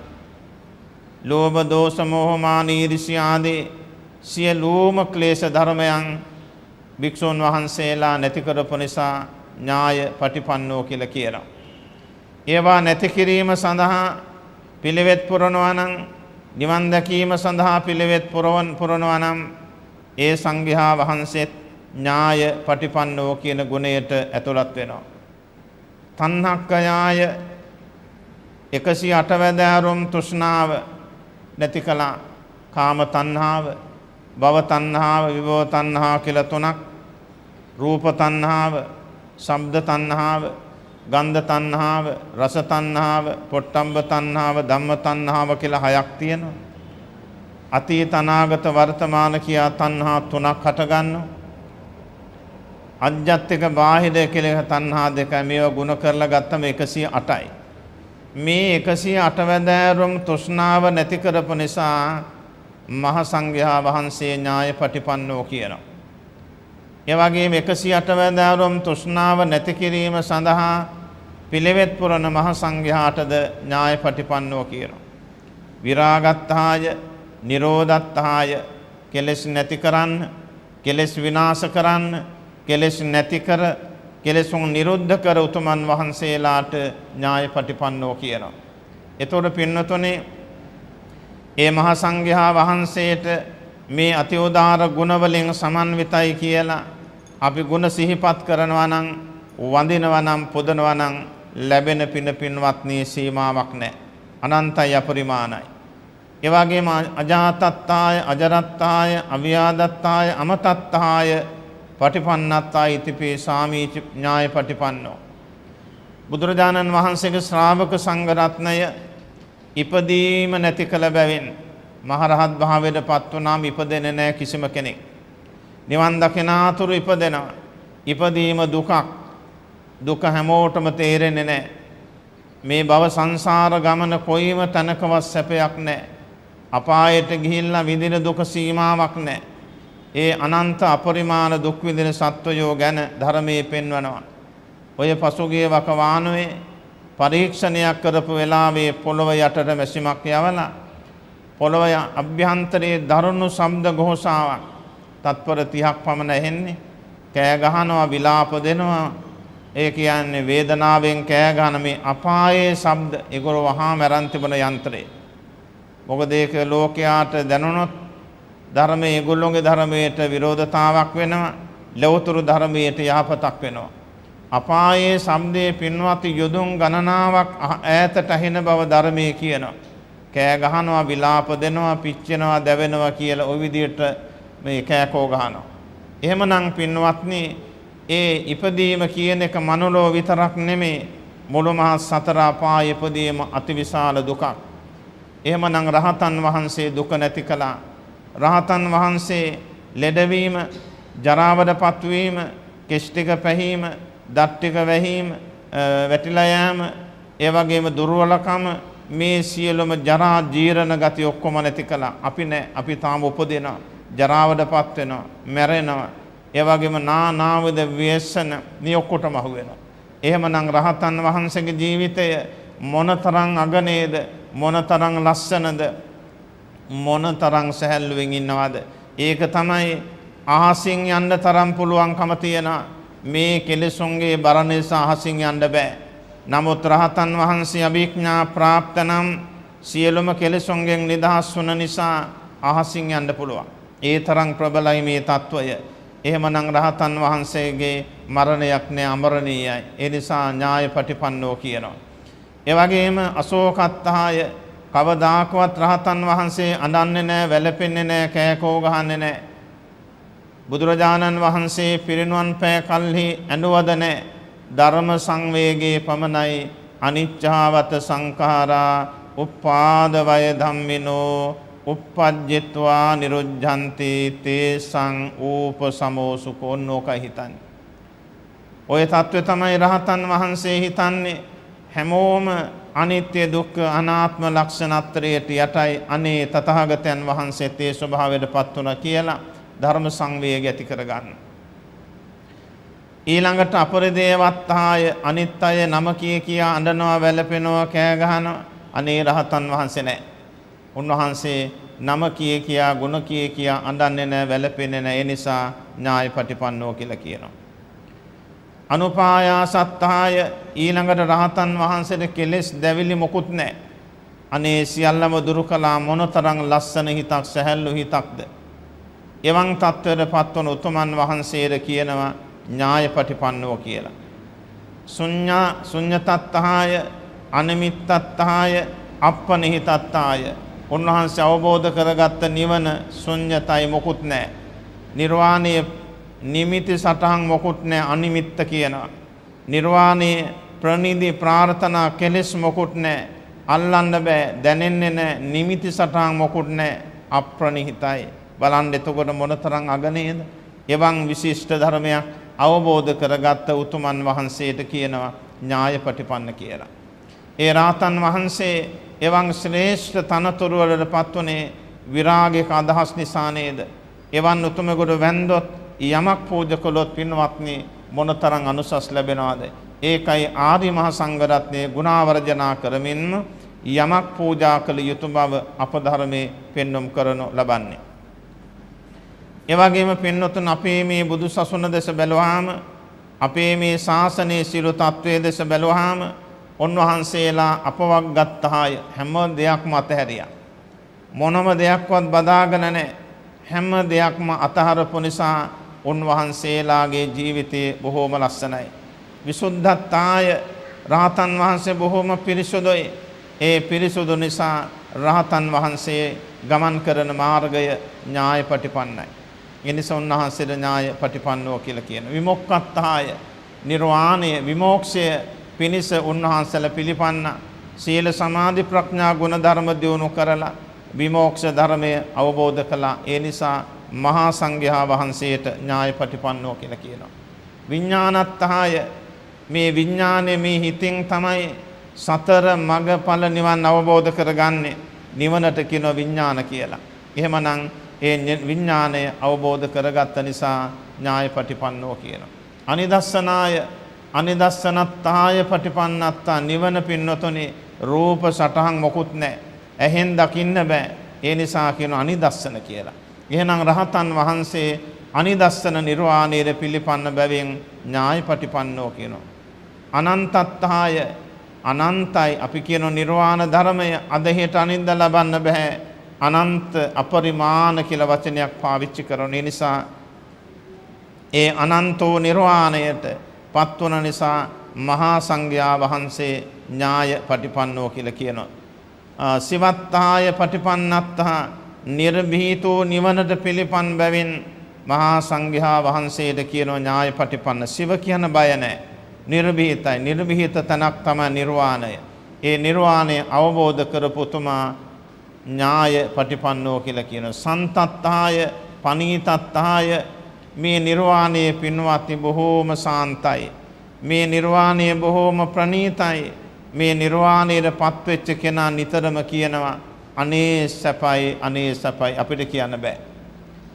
ලෝභ දෝෂ මෝහ මාන ඊර්ෂ්‍යා ආදී සියලුම ක්ලේශ ධර්මයන් භික්ෂුන් වහන්සේලා නැති කරපු නිසා ඥායපටිපන්නෝ කියලා කියනවා. ඒවා නැති කිරීම සඳහා පිළිවෙත් පුරනවා නම්, නිවන් දැකීම සඳහා පිළිවෙත් පුරනවා නම් ඒ සංඝයා වහන්සේත් ඥායපටිපන්නෝ කියන ගුණයට ඇතුළත් වෙනවා. තණ්හක්ඛයාය, 108 වැදෑරුම් තෘෂ්ණාව නැති කළා. කාම තණ්හාව, භව තණ්හාව, විභව තණ්හාව කියලා තුනක්. රූප තණ්හාව, ශබ්ද තණ්හාව, ගන්ධ තණ්හාව, රස තණ්හාව, පොට්ටම්බ තණ්හාව, ධම්ම තණ්හාව කියලා හයක් තියෙනවා. අතීත අනාගත වර්තමාන කියා තණ්හා තුනක් හට ගන්නවා. අජ්ජත්තික බාහිර කියලා තණ්හා දෙකයි. මේවා ගුණ කරලා ගත්තම 108යි. මේ 108 වැදෑරුම් තෘෂ්ණාව නැති කරපු නිසා මහ සංඝයා වහන්සේ ඥායපටිපන්නෝ කියනවා. ඒ වගේම 108 වැදෑරුම් තෘෂ්ණාව නැති කිරීම සඳහා පිළිවෙත් පුරන මහ සංඝයාටද ඥායපටිපන්නෝ කියනවා. විරාගත්තාය, නිරෝධත්තාය, කෙලෙස් නැති කරන්න, කෙලෙස් විනාශ කරන්න, කෙලෙස් නැති කර කෙලෙසුන් නිරුද්ධ කර උතුමන් වහන්සේලාට ඥායපටිපන්නෝ කියනවා. එතකොට පින්නතුනේ ඒ මහ සංඝයා වහන්සේට මේ අති උදාර ගුණ වලින් සමන්විතයි කියලා අපි ගුණ සිහිපත් කරනවා නම්, වඳිනවා නම්, පුදනවා නම් ලැබෙන පින පින්වත්නි සීමාවක් නැහැ. අනන්තයි, අපරිමාණයි. ඒ වගේම අජාතත්තාය, අජරත්තාය, අවියාදත්තාය, අමතත්තාය, පටිපන්නත්තාය ඉතිපේ සාමීච ඥායපටිපන්නෝ. බුදුරජාණන් වහන්සේගේ ශ්‍රාවක සංඝ රත්නය ඉපදීම නැති කළ බැවින් මහරහත් භාවයට පත් වුණාම ඉපදෙන්නේ නැහැ කිසිම කෙනෙක්. නිවන් දකිනාතුරු ඉපදෙනවා. ඉපදීම දුකක්. දුක හැමෝටම තේරෙන්නේ නැහැ. මේ භව සංසාර ගමන කොයිම තැනකවත් සැපයක් නැහැ. අපායට ගිහිල්ලා විඳින දුක සීමාවක් නැහැ. ඒ අනන්ත අපරිමාණ දුක් විඳින සත්වයෝ ගැන ධර්මයේ පෙන්වනවා. ඔය පසුගිය වකවානුවේ පරීක්ෂණයක් කරපු වෙලාවේ පොළොව යටට මැසිමක් යවලා පොළොව අභ්‍යන්තරයේ දරුණු ශබ්ද ഘോഷාවක් තත්පර 30ක් පමණ ඇහෙන්නේ. කෑ ගහනවා, විලාප දෙනවා. ඒ කියන්නේ වේදනාවෙන් කෑ ගහන මේ අපායේ ශබ්ද. ඒගොල්ලෝ වහා මරන් තිබුණ යන්ත්‍රය. මොකද ඒක ලෝකයාට දැනුණොත් ධර්මයේ ඒගොල්ලෝගේ ධර්මයට විරෝධතාවක් වෙනවා. ලෞතර ධර්මයට යහපතක් වෙනවා. අපායේ ශබ්දයේ පින්වත් යොදුන් ගණනාවක් ඈතට ඇහෙන බව ධර්මයේ කියනවා. කෑ ගහනවා, විලාප දෙනවා, පිච්චෙනවා, දැවෙනවා කියලා ওই විදිහට මේ කෑකෝ ගහනවා. එහෙමනම් පින්වත්නි, ඒ ඉපදීම කියන එක මනුලෝ විතරක් නෙමේ, මුළු මහත් සතර අපාය ඉපදීම අතිවිශාල දුකක්. එහෙමනම් රහතන් වහන්සේ දුක නැති කළා. රහතන් වහන්සේ ලෙඩවීම, ජරාවට පත්වීම, කෙස් ටික පැහීම, දත් ටික වැහීම, වැටිලා යෑම, ඒ වගේම දුර්වලකම, මේ සියලුම ජරා ජීරණ ගති ඔක්කොම නැති කළා. අපි නෑ, අපි තාම උපදිනවා, ජරාවටපත් වෙනවා, මැරෙනවා. ඒ වගේම නානාවිද ව්‍යසන මේ ඔක්කොටම අහු වෙනවා. එහෙමනම් රහතන් වහන්සේගේ ජීවිතය මොනතරම් අගනේද, මොනතරම් ලස්සනද, මොනතරම් සැහැල්ලුවෙන් ඉන්නවද? ඒක තමයි අහසින් යන්න තරම් පුළුවන්කම තියෙන මේ කෙලෙසුන්ගේ බර නිසා අහසින් යන්න බෑ. නමුත් රහතන් වහන්සේ අභිඥා ප්‍රාප්ත නම් සියලුම කෙලෙසුන්ගෙන් නිදහස් වුණ නිසා අහසින් යන්න පුළුවන්. ඒ තරම් ප්‍රබලයි මේ తত্ত্বය. එහෙමනම් රහතන් වහන්සේගේ මරණයක් නෑ, අමරණීයයි. ඒ නිසා ඥායපටිපන්නෝ කියනවා. ඒ වගේම අශෝකත්තාය, කවදාකවත් රහතන් වහන්සේ අඬන්නේ නෑ, වැළපෙන්නේ නෑ, කෑකෝ ගහන්නේ නෑ. බුදුරජාණන් වහන්සේ පිරිනුවන් පෑ කල්හි ඇඬුවද නෑ. ධර්ම සංවේගයේ පමණයි. අනිච්චාවත සංඛාරා උප්පාද වය ධම්මිනෝ uppajjitva niruddhanti තේසං ූපසමෝසුකෝ නෝකයි හිතන්නේ. ඔය தત્ත්වය තමයි රහතන් වහන්සේ හිතන්නේ. හැමෝම අනිත්‍ය දුක්ඛ අනාත්ම ලක්ෂණත්‍රයට යටයි. අනේ තථාගතයන් වහන්සේත් ඒ ස්වභාවයටපත් වුණා කියලා ධර්ම සංවේගය ඇති කරගන්න. ඊළඟට අපරිදේවත්තාය, අනිත්‍යය නම කියා අඬනවා, වැළපෙනවා, කෑ ගහනවා. අනේ රහතන් වහන්සේ නැහැ. උන්වහන්සේ නම කියා ගුණ කියා අඬන්නේ නැහැ, වැළපෙන්නේ නැහැ. ඒ නිසා ඥායපටිපන්නෝ කියලා කියනවා. අනුපායාසත්තාය, ඊළඟට රහතන් වහන්සේට කෙලෙස් දැවිලි මොකුත් නැහැ. අනේ සියල්ලම දුරු කළා, මොනතරම් ලස්සන හිතක්, සැහැල්ලු හිතක්ද. එවන් තත්ත්වයටපත් වන උතුමන් වහන්සේට කියනවා ඥායපටිපන්නෝ කියලා. ශුඤ්ඤතත්තාය, අනිමිත්තත්තාය, අප්පනිහිතත්තාය. උන්වහන්සේ අවබෝධ කරගත්ත නිවන ශුඤ්ඤතයි, මොකුත් නැහැ. නිර්වාණය නිමිති සටහන් මොකුත් නැහැ, අනිමිත්ත කියනවා. නිර්වාණය ප්‍රනිධි ප්‍රාර්ථනා කෙලෙස් මොකුත් නැහැ, අල්ලන්න බෑ, දැනෙන්නේ නැහැ. නිමිති සටහන් මොකුත් නැහැ, අප්‍රනිහිතයි. බලන්න එතකොට මොනතරම් අගනේද? එවන් විශිෂ්ට ධර්මයක් අවබෝධ කරගත්ත උතුමන් වහන්සේට කියනවා ඥායපටිපන්න කියලා. ඒ රාතන් වහන්සේ එවන් ශ්‍රේෂ්ඨ තනතුරු වලටපත් වුණේ විරාගයක අදහස් නිසා නේද? එවන් උතුමෙකුට වැන්දොත්, යමක් පූජා කළොත් පින්වත්නි මොනතරම් අනුසස් ලැබෙනවද? ඒකයි ආදි මහ සංඝරත්නයේ ගුණාවර්ජනා කරමින්ම යමක් පූජා කළ යුතු බව අප ධර්මයේ පෙන්වුම් කරනු ලබන්නේ. ඒ වගේම පින්වතුන්, අපේ මේ බුදු සසුන දෙස බැලුවාම, අපේ මේ ශාසනයේ සිළු තත්වයේ දෙස බැලුවාම, උන්වහන්සේලා අපවග්ගත්තාය, හැම දෙයක්ම අතහැරියා. මොනම දෙයක්වත් බදාගෙන නැහැ. හැම දෙයක්ම අතහරපු නිසා උන්වහන්සේලාගේ ජීවිතේ බොහෝම ලස්සනයි. විසුද්ධත්තාය, රහතන් වහන්සේ බොහෝම පිරිසුදුයි. ඒ පිරිසුදු නිසා රහතන් වහන්සේ ගමන් කරන මාර්ගය ඥායපටිපන්නයි. ඒ නිසා උන්වහන්සේට ඥායපටිපන්නෝ කියලා කියනවා. විමුක්ඛත්තාය, නිර්වාණය විමෝක්ෂය පිණිස උන්වහන්සේලා පිළිපන්න. සීල සමාධි ප්‍රඥා ගුණ ධර්ම දියුණු කරලා විමෝක්ෂ ධර්මය අවබෝධ කළා. ඒ නිසා මහා සංඝයා වහන්සේට ඥායපටිපන්නෝ කියලා කියනවා. විඥානත්තාය, මේ විඥානයේ මේ හිතින් තමයි සතර මගඵල නිවන් අවබෝධ කරගන්නේ. නිවනට කියනවා විඥාන කියලා. එහෙමනම් ඒ විඥානය අවබෝධ කරගත්ත නිසා ඥායපටිපන්නෝ කියනවා. අනිදස්සනාය, අනිදස්සනත්තාය පටිපන්නත්තා, නිවන පින්නතුනි රූප සටහන් මොකුත් නැහැ, ඇහෙන් දකින්න බෑ. ඒ නිසා කියනවා අනිදස්සන කියලා. එහෙනම් රහතන් වහන්සේ අනිදස්සන නිර්වාණයට පිළිපන්න බැවින් ඥායපටිපන්නෝ කියනවා. අනන්තත්තාය, අනන්තයි, අපි කියන නිර්වාණ ධර්මය අද හෙට අනින්ද ලබන්න බෑ. අනන්ත අපරිමාණ කියලා වචනයක් පාවිච්චි කරන නිසා ඒ අනන්තෝ නිර්වාණයට පත් වන නිසා මහා සංඝයා වහන්සේ ඥායපටිපන්නෝ කියලා කියනවා. සිවත්තාය පටිපන්නත්තා, නිර්භීතෝ නිවනට පිළිපන් බැවින් මහා සංඝයා වහන්සේට කියනවා ඥායපටිපන්න. සිව කියන බය නැහැ, නිර්භීතයි. නිර්භීත තනක් තමයි නිර්වාණය. ඒ නිර්වාණය අවබෝධ කරපු තුමා ඥාය පටිපන්නෝ කියලා කියනවා. සන්තත්තාය පනීතත්තාය මේ නිර්වාණය පින්වත්නි බොහෝම සාන්තයි. මේ නිර්වාණය බොහෝම ප්‍රණීතයි. මේ නිර්වාණයට පත්වෙච්ච කෙනා නිතරම කියනවා අනේ සැපයි අනේ සැපයි. අපිට කියන්න බෑ.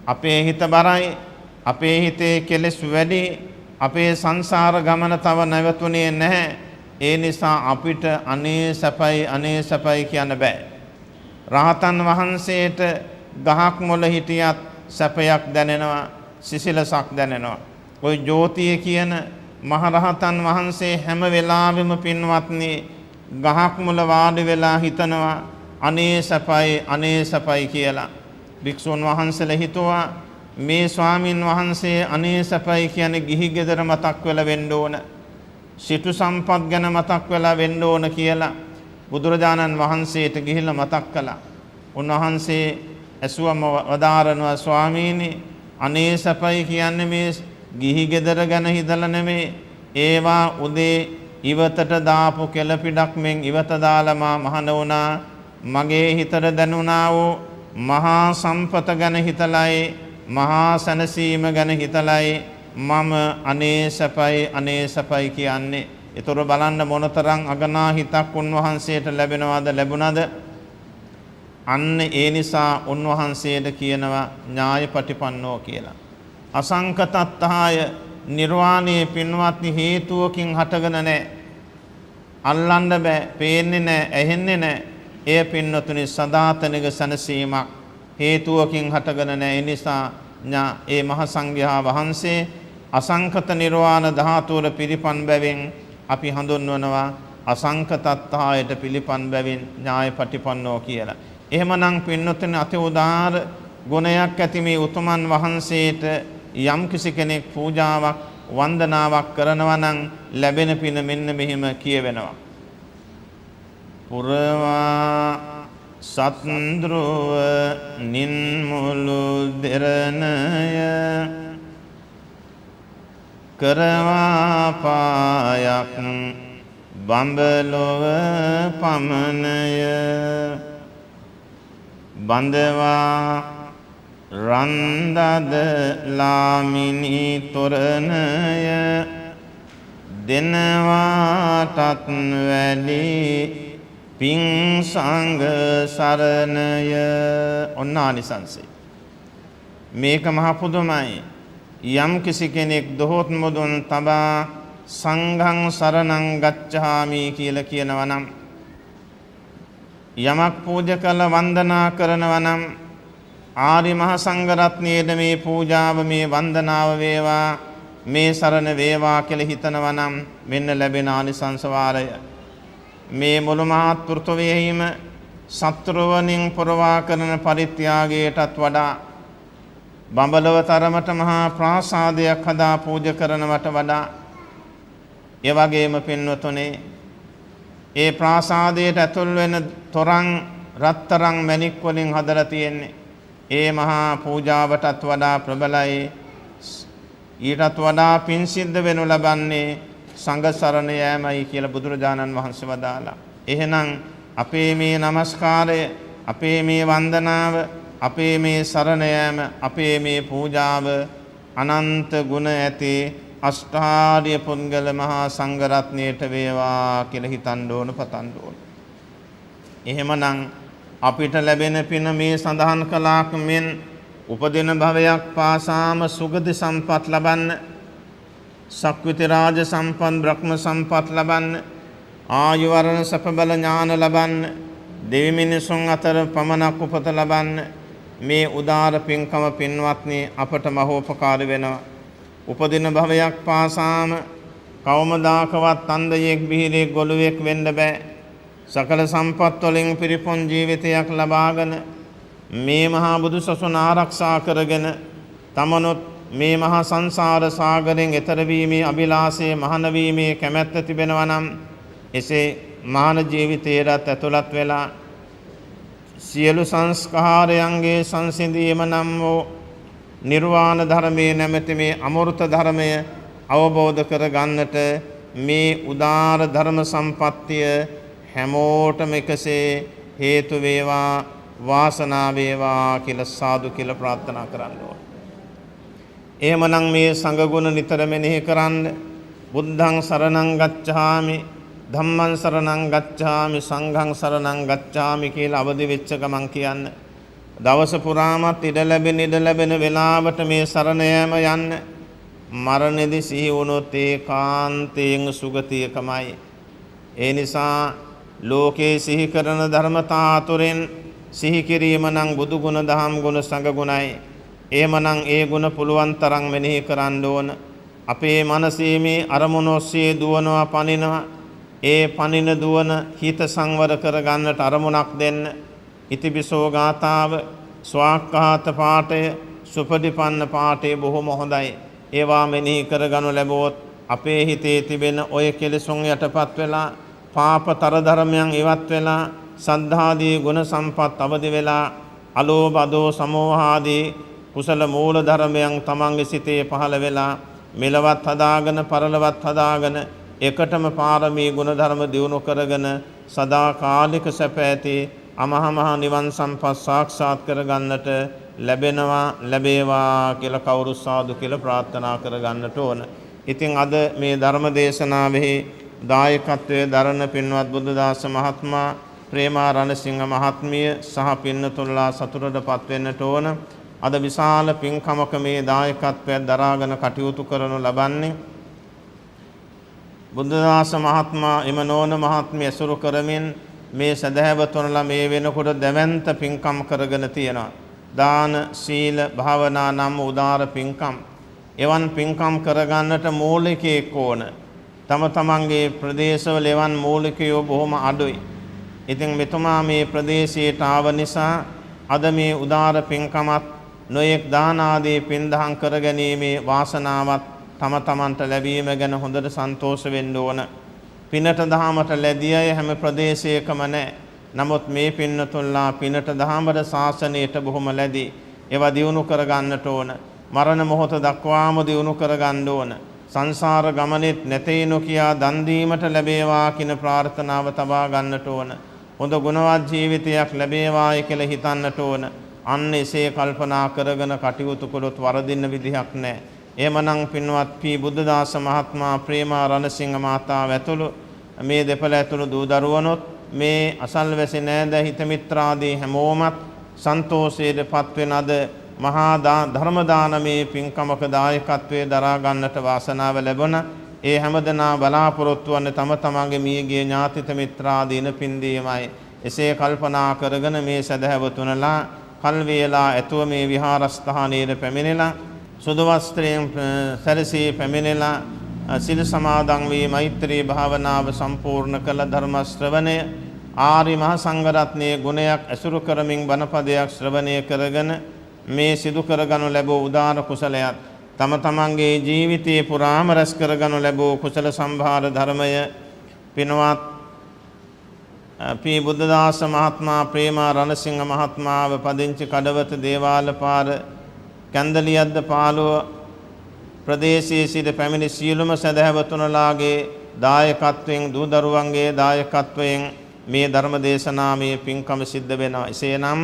අපේ හිත බරයි. අපේ හිතේ කෙලෙස් වැඩි. අපේ සංසාර ගමන තව නැවතුනේ නැහැ. ඒ නිසා අපිට අනේ සැපයි කියන්න බෑ. රහතන් වහන්සේට ගහක් මොළ හිටියත් සැපයක් දැනෙනවා, සිසිලසක් දැනෙනවා. ওই ජෝතිය කියන මහරහතන් වහන්සේ හැම වෙලාවෙම පින්වත්නි ගහක් මුල වාඩි වෙලා හිතනවා අනේ සැපයි කියලා. භික්ෂුන් වහන්සේලා හිතුවා මේ ස්වාමින් වහන්සේ අනේ සැපයි කියන්නේ ගිහි ගෙදර මතක් වෙලා වෙන්න ඕන, සිටු සම්පත් ගැන මතක් වෙලා වෙන්න ඕන කියලා බුදුරජාණන් වහන්සේට ගිහිල්ලා මතක් කළා. උන්වහන්සේ ඇසුවම වදාරනවා ස්වාමීනි අනේ සැපයි කියන්නේ මේ ගිහි ගෙදර ගැන හිතලා නෙමේ. ඒවා උදේ ඉවතට දාපු කෙළපිඩක් මෙන් ඉවත දාලා මා මහන වුණා. මගේ හිතට දැනුණා වූ මහා සම්පත ගැන හිතලයි, මහා සැනසීම ගැන හිතලයි මම අනේ සැපයි කියන්නේ. ඒතර බලන්න මොනතරම් අගනා හිතක් උන්වහන්සේට ලැබුණාද? අන්න ඒ නිසා උන්වහන්සේට කියනවා ඥායපටිපන්නෝ කියලා. අසංකතත්තාය නිර්වාණය පින්වත්නි හේතුවකින් හටගෙන නැහැ. අල්ලන්න බෑ, පේන්නේ නැහැ, ඇහෙන්නේ නැහැ. එය පින්වතුනි සදාතනික සැනසීමක් හේතුවකින් හටගෙන නැහැ. ඒ නිසා ඒ මහ සංඝයා වහන්සේ අසංකත නිර්වාණ ධාතුවර පිළිපන් බැවින් අපි හඳුන්වනවා අසංකතත්තායට පිළිපන් බැවින් ඥායපටිපන්නෝ කියලා. එහෙමනම් පින්වතුනි අති උදාර ගුණයක් ඇති මේ උතුමන් වහන්සේට යම් කිසි කෙනෙක් පූජාවක් වන්දනාවක් කරනවා නම් ලැබෙන පින මෙන්න මෙහිම කියවෙනවා. පුරවා සත්ද්‍රව නින්මුළු දෙරණය කරවා පායක් බඹලොව පමනය බඳවා රන්දද ලාමිනී තොරණය දෙනවාටත් වැඩි පිං සංඝ සරණය. ඔන්න ආනිසංසය. මේක මහ පුදුමයි. යම් කිසි කෙනෙක් දොහොත් මුදුන් තබා සංඝං සරණං ගච්ඡාමි කියලා කියනවා නම්, යමක් පූජා කළ වන්දනා කරනවා නම් ආරි මහ සංඝ රත්නයේද මේ පූජාව මේ වන්දනාව වේවා මේ සරණ වේවා කියලා හිතනවා නම් මෙන්න ලැබෙන ආනිසංස වාරය මේ මුළු මහත් පෘථුවියෙහිම සත්‍රවණින් පුරවා කරන පරිත්‍යාගයටත් වඩා බඹලව තරමට මහා ප්‍රාසාදයක් හදා පූජා කරනවට වඩා ඒ වගේම පින්වතුනි ඒ ප්‍රාසාදයට ඇතුල් වෙන තොරන් රත්තරන් මණික් වලින් හදලා තියෙන්නේ. ඒ මහා පූජාවටත් වඩා ප්‍රබලයි. ඊටත් වඩා පින් සිද්ධ වෙනු ලබන්නේ සංඝ සරණ යෑමයි කියලා බුදුරජාණන් වහන්සේ වදාලා. එහෙනම් අපේ මේ নমස්කාරය, අපේ මේ වන්දනාව, අපේ මේ සරණ යෑම, අපේ මේ පූජාව අනන්ත ගුණ ඇති අෂ්ටාර්ය පුද්ගල මහා සංඝ රත්නයට වේවා කියලා හිතන්න ඕන, පතන්න ඕන. එහෙමනම් අපිට ලැබෙන පින මේ සඳහන් කළාක් මෙන් උපදින භවයක් පාසාම සුගති සම්පත් ලබන්න, සක්විති රාජ සම්පත්, බ්‍රහ්ම සම්පත් ලබන්න, ආයු වරණ සප බල ඥාන ලබන්න, දෙවි මිනිසුන් අතර පමණක් උපත ලබන්න මේ උදාර පින්කම පින්වත්නි අපට මහෝපකාරී වෙනවා. උපදින භවයක් පාසාම කවමදාකවත් අන්ධයෙක් බිහිරෙක් ගොළුෙක් වෙන්න බෑ. සකල සම්පත් වලින් පිරිපුන් ජීවිතයක් ලබාගෙන මේ මහා බුදු සසුන ආරක්ෂා කරගෙන තමනුත් මේ මහා සංසාර සාගරයෙන් එතර වීමේ අභිලාෂයේ මහාන වීමේ කැමැත්ත තිබෙනවා නම් එසේ මහාන ජීවිතයට ඇතුළත් වෙලා සියලු සංස්කාරයන්ගේ සංසිඳීම නම් වූ නිර්වාණ ධර්මයේ නැමැති මේ අමෘත ධර්මය අවබෝධ කර ගන්නට මේ උදාර ධර්ම සම්පත්තිය හැමෝටම එකසේ හේතු වේවා වාසනාව වේවා කියලා සාදු කියලා ප්‍රාර්ථනා කරන්න ඕන. එහෙමනම් මේ සංඝ ගුණ නිතර මෙනෙහි කරන්න. බුද්ධං සරණං ගච්ඡාමි, ධම්මං සරණං ගච්ඡාමි, සංඝං සරණං ගච්ඡාමි කියලා අවදි වෙච්ච ගමන් කියන්න. දවස පුරාමත් ඉඩ ලැබෙන වෙලාවට මේ සරණ යෑම යන්න. මරණයේදී සිහි වුණොත් ඒකාන්තයෙන් සුගතියකමයි. ඒ නිසා ලෝකේ සිහි කරන ධර්මතා අතුරෙන් සිහි කිරීම නම් බුදු ගුණ, දහම් ගුණ, සංඝ ගුණයි. එහෙමනම් ඒ ගුණ පුළුවන් තරම් මෙනෙහි කරන්න ඕන. අපේ මනසේ මේ අරමුණ ඔස්සේ දුවනවා, පනිනවා. ඒ පනින දුවන හිත සංවර කර ගන්නට අරමුණක් දෙන්න. ඉතිපිසෝ ගාථාව, ස්වාක්ඛාත පාඨය, සුපටිපන්න පාඨය බොහොම හොඳයි. ඒවා මෙනෙහි කරගනු ලැබුවොත් අපේ හිතේ තිබෙන ඔය කෙලෙසුන් යටපත් වෙලා, පාප තර ධර්මයන් ඉවත් වෙලා, සද්ධාදී ගුණ සම්පත් අවදි වෙලා, අලෝභ අදෝස සමෝහ ආදී කුසල මූල ධර්මයන් තමන්ගේ සිතේ පහළ වෙලා, මෙලවත් හදාගෙන පරලවත් හදාගෙන එකටම පාරමී ගුණ ධර්ම දියුණු කරගෙන සදාකාලික සැප ඇති අමහා නිවන් සම්පත් සාක්ෂාත් කර ගන්නට ලැබේවා කියලා කවුරු සාදු කියලා ප්‍රාර්ථනා කර ගන්නට ඕන. ඉතින් අද මේ ධර්ම දේශනාවෙහි දායකත්වයේ දරන පින්වත් බුද්ධදාස මහත්මයා, ප්‍රේමා රණසිංහ මහත්මිය සහ පින්නතුල්ලා සතුටටපත් වෙන්නට ඕන. අද විශාල පින්කමක මේ දායකත්වය දරාගෙන කටයුතු කරනු ලබන්නේ බුද්ධදාස මහත්මයා එම නෝන මහත්මිය ඇසුරු කරමින් මේ සදහැවතුන්ලා මේ වෙනකොට දැවැන්ත පින්කම් කරගෙන තියෙනවා. දාන, සීල, භාවනා නම් උදාර පින්කම්. එවන් පින්කම් කරගන්නට මූලිකයෙක් ඕන. තම තමන්ගේ ප්‍රදේශවල එවන් මූලිකයෝ බොහොම අඩුයි. ඉතින් මෙතුමා මේ ප්‍රදේශයට ආව නිසා අද මේ උදාර පින්කමත් නොයෙක් දාන ආදී පින්දහම් කරගැනීමේ වාසනාවත් තම තමන්ට ලැබීම ගැන හොඳට සන්තෝෂ වෙන්න ඕන. පිනට දහමට ලැබිය අය හැම ප්‍රදේශයකම නැහැ. නමුත් මේ පින්නතුල්ලා පිනට දහමට ශාසනයට බොහොම ලැබි. ඒවා දියුණු කරගන්නට ඕන. මරණ මොහොත දක්වාම දියුණු කරගන්න ඕන. සංසාර ගමනේත් නැතේ නොකියා දන් දීමට ලැබේවා කියන ප්‍රාර්ථනාව තබා ගන්නට ඕන. හොඳ ගුණවත් ජීවිතයක් ලැබේවායි කියලා හිතන්නට ඕන. අන්න එසේ කල්පනා කරගෙන කටයුතු කළොත් වරදින්න විදිහක් නැහැ. එහෙමනම් පින්වත් පී බුද්ධදාස මහත්මයා, ප්‍රේමා රණසිංහ මාතාව ඇතුළු මේ දෙපළ ඇතුළු දූ දරුවනොත් මේ අසල්වැසි නෑද හිත මිත්‍රාදී හැමෝමත් සන්තෝෂයටපත් වෙන අද මහා ධර්ම දානමේ පින්කමක දායකත්වයේ දරා ගන්නට වාසනාව ලැබුණා. ඒ හැමදෙනා බලාපොරොත්තු වන්නේ තම තමන්ගේ මියගිය ඥාතිත මිත්‍රාදීන පින් දීමයි. එසේ කල්පනා කරගෙන මේ සදහැවතුනලා කල් වේලා ඇතුව මේ විහාරස්ථානයේ පැමිණෙලා සුදු වස්ත්‍රයෙන් සැරසී පැමිණෙලා සිල් සමාදන් වී මෛත්‍රී භාවනාව සම්පූර්ණ කළ ධර්ම ශ්‍රවණය ආරි මහ සංඝ රත්නයේ ගුණයක් ඇසුරු කරමින් බණපදයක් ශ්‍රවණය කරගෙන මේ සිදු කරගනු ලැබූ උදාර කුසලයක් තම තමන්ගේ ජීවිතයේ පුරාම රැස් කරගනු ලැබූ කුසල සම්භාර ධර්මය පින්වත් පී බුද්ධදාස මහත්මයා, ප්‍රේමා රණසිංහ මහත්මාව පදිංචි කඩවත දේවාල පාර කන්දලියද්ද පාළුව ප්‍රදේශයේ සිට පැමිණි සියලුම සදහැවතුනලාගේ දායකත්වයෙන්, දූ දරුවන්ගේ දායකත්වයෙන් මේ ධර්ම දේශනාමය පින්කම සිද්ධ වෙනවා. එසේනම්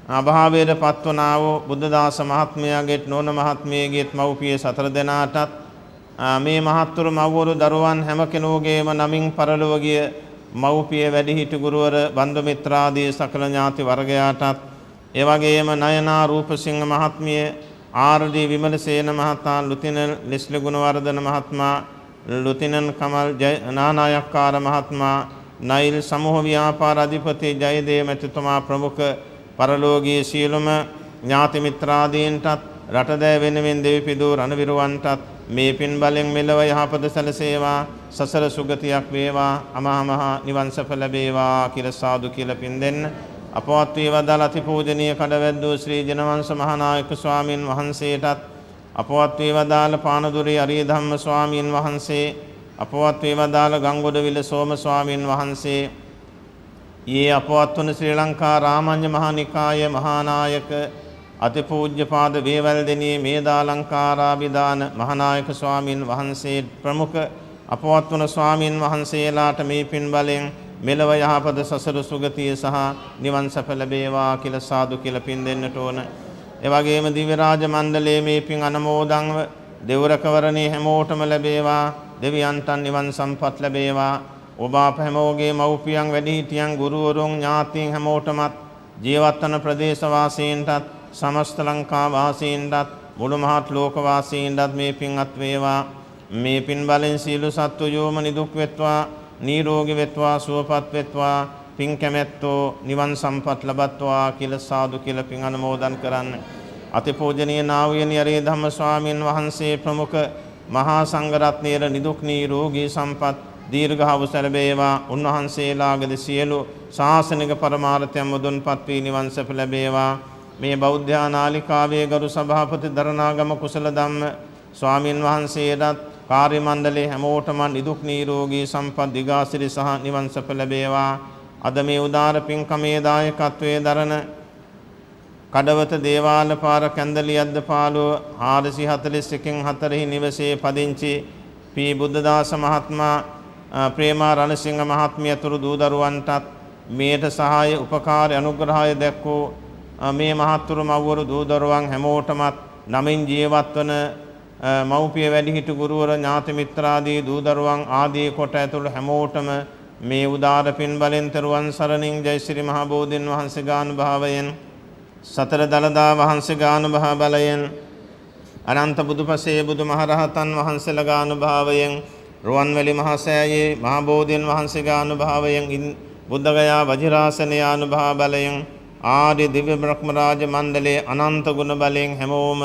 අභාවයට පත්වනා වූ බුද්ධදාස මහත්මයාගේත් නෝන මහත්මියගේත් මව්පිය සතර දෙනාටත් මේ මහත්තුරු මව්වරු දරුවන් හැම කෙනෙකුගේම නමින් පරලොව ගිය මව්පිය, වැඩිහිටි ගුරුවර, බන්දු මිත්‍රාදී සකල ඥාති වර්ගයාටත් ඒ වගේම නයනා රූපසිංහ මහත්මිය, ආර්.ඩී. විමලසේන මහතා, ලුතිනල් ලෙස්ලි ගුණවර්ධන මහත්මයා, ලුතිනන් කමල් නානායක්කාර මහත්මයා, නයිල් සමූහ ව්‍යාපාර අධිපති ජයදේව මැතිතුමා ප්‍රමුඛ පරලෝකීය සියලුම ඥාති මිත්‍රාදීන්ටත් රටදෑ වෙනුවෙන් දෙවිපිදූ රණවිරුවන්ටත් මේ පින් බලෙන් මෙලව යහපත සැලසේවා, සසර සුගතියක් වේවා, අමා මහ නිවන් සප ලැබේවා කියලා සාදු කියලා පින් දෙන්න. අපවත් වී වදාළ අතිපූජනීය කඩවැද්දෝ ශ්‍රී ජනවංශ මහානායක ස්වාමීන් වහන්සේටත්, අපවත් වී වදාළ පානදුරේ අරිය ධම්ම ස්වාමීන් වහන්සේ, අපවත් වී වදාළ ගංගොඩවිල සෝම ස්වාමීන් වහන්සේ, යේ අපවත් වන ශ්‍රී ලංකා රාමඤ්ඤ මහානිකාය මහානායක අතිපූජ්‍යපාද වේවැල්දෙණියේ මේදාලංකාරාභිදාන මහානායක ස්වාමීන් වහන්සේ ප්‍රමුඛ අපවත් වන ස්වාමීන් වහන්සේලාට මේ පින් බලෙන් මෙලව යහපත සසර සුගතිය සහ නිවන් සැප ලැබේවා කියලා සාදු කියලා පින් දෙන්නට ඕන. ඒ වගේම දිව්‍ය රාජ මණ්ඩලයේ මේ පින් අනුමෝදන්ව දෙවරකවරණේ හැමෝටම ලැබේවා. දෙවියන්ට නිවන් සම්පත් ලැබේවා. ඔබ අප හැමෝගේ මව්පියන් වැඩිහිටියන් ගුරුවරුන් ඥාතීන් හැමෝටමත් ජීවත් වන ප්‍රදේශ වාසීන්ටත් සමස්ත ලංකා වාසීන්ටත් මුළු මහත් ලෝක වාසීන්ටත් මේ පින් අත් වේවා. මේ පින් බලෙන් සියලු සත්වයෝම නිදුක් වෙත්වා, නිරෝගී වෙත්වා, සුවපත් වෙත්වා, පින් කැමැත්තෝ නිවන් සම්පත් ලබත්වා කියලා සාදු කියලා පින් අනුමෝදන් කරන්න. අතිපූජනීය නා වූ නිරේ ධම්ම ස්වාමීන් වහන්සේ ප්‍රමුඛ මහා සංඝ රත්නයේ නිදුක් නිරෝගී සම්පත් දීර්ඝායුෂ ලැබේවා. උන්වහන්සේලාගේ සියලු ශාසනික පරමාර්ථයන් මුදුන්පත් වී නිවන් සැප ලැබේවා. මේ බෞද්ධ නාලිකාවේ ගරු සභාපති දරණාගම කුසල ධම්ම ස්වාමීන් වහන්සේටත් කාර්ය මණ්ඩලයේ හැමෝටම නිදුක් නිරෝගී සම්පත් දිගාසිරි සහ නිවන් සැප ලැබේවා. අද මේ උදාර පින්කමේ දායකත්වයේ දරන කඩවත දේවාල පාර කැන්දලි අද්දපාලුව 441 4 නිවසේ පදිංචි පී බුද්ධදාස මහත්මයා ප්‍රේමා රණසිංහ මහත්මිය ඇතුළු දූ දරුවන්ටත් මේට සහාය උපකාර අනුග්‍රහය දැක්වූ මේ මහත්තුරු මව්වරු දූ දරුවන් හැමෝටමත් නමින් ජීවත් වන මව්පිය වැඩිහිටි ගුරුවර ඥාති මිත්‍රාදී දූ දරුවන් ආදී කොට ඇතුළු හැමෝටම මේ උදාර පින් බලෙන් තෙරුවන් සරණින් ජයශ්‍රී මහ බෝධින් වහන්සේ ගානුභාවයෙන් සතර දළදා වහන්සේ ගානුභාව බලයෙන් අනන්ත බුදුපසේ බුදුමහරහතන් වහන්සේලා ගානුභාවයෙන් රුවන්වැලි මහසෑයේ මහ බෝධින් වහන්සේ ගානුභාවයෙන් බුද්ධගයා වජිරාසනය අනුභාව බලයෙන් ආදී දිව්‍ය බ්‍රහ්ම රාජ මණ්ඩලයේ අනන්ත ගුණ බලයෙන් හැමෝම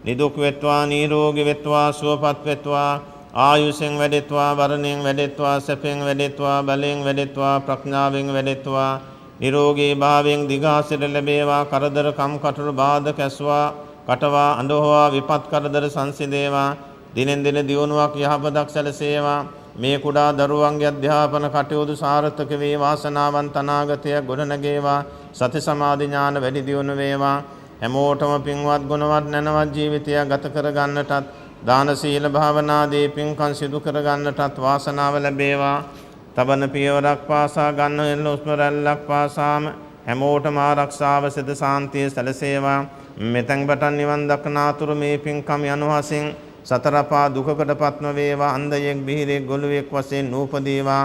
නිදුක් වෙත්වා, නිරෝගී වෙත්වා, සුවපත් වෙත්වා, ආයුෂෙන් වැඩෙත්වා, වරණෙන් වැඩෙත්වා, සැපෙන් වැඩෙත්වා, බලෙන් වැඩෙත්වා, ප්‍රඥාවෙන් වැඩෙත්වා, නිරෝගී භාවයෙන් දිගාසිර ලැබේවා. කරදර කම්කටොළු බාධක ඇස්වා කටවා අඬවා විපත් කරදර සංසිඳේවා. දිනෙන් දින දියුණුවක් යහපතක් සැලසේවා. මේ කුඩා දරුවන්ගේ අධ්‍යාපන කටයුතු සාර්ථක වේ. වාසනාවන්ත අනාගතයක් ගොඩනැගේවා. සති සමාධි ඥාන වැඩි දියුණු වේවා. හැමෝටම පින්වත් ගුණවත් නැනවත් ජීවිතයක් ගත කර ගන්නටත් දාන සීල භාවනාදී පින්කම් සිදු කර ගන්නටත් වාසනාව ලැබේවා. තබන පියවරක් පාසා ගන්න එල්ල උස්ම රැල්ලක් පාසාම හැමෝටම ආරක්ෂාව සිත සාන්තිය සැලසේවා. මෙතෙන් පටන් නිවන් දක්නාතුරු මේ පින්කම් යනුවසින් සතරපා දුකකට පත්ම වේවා. අන්ධයෙක් බිහිරෙක් ගොළුෙක් වශයෙන් නූපදීවා.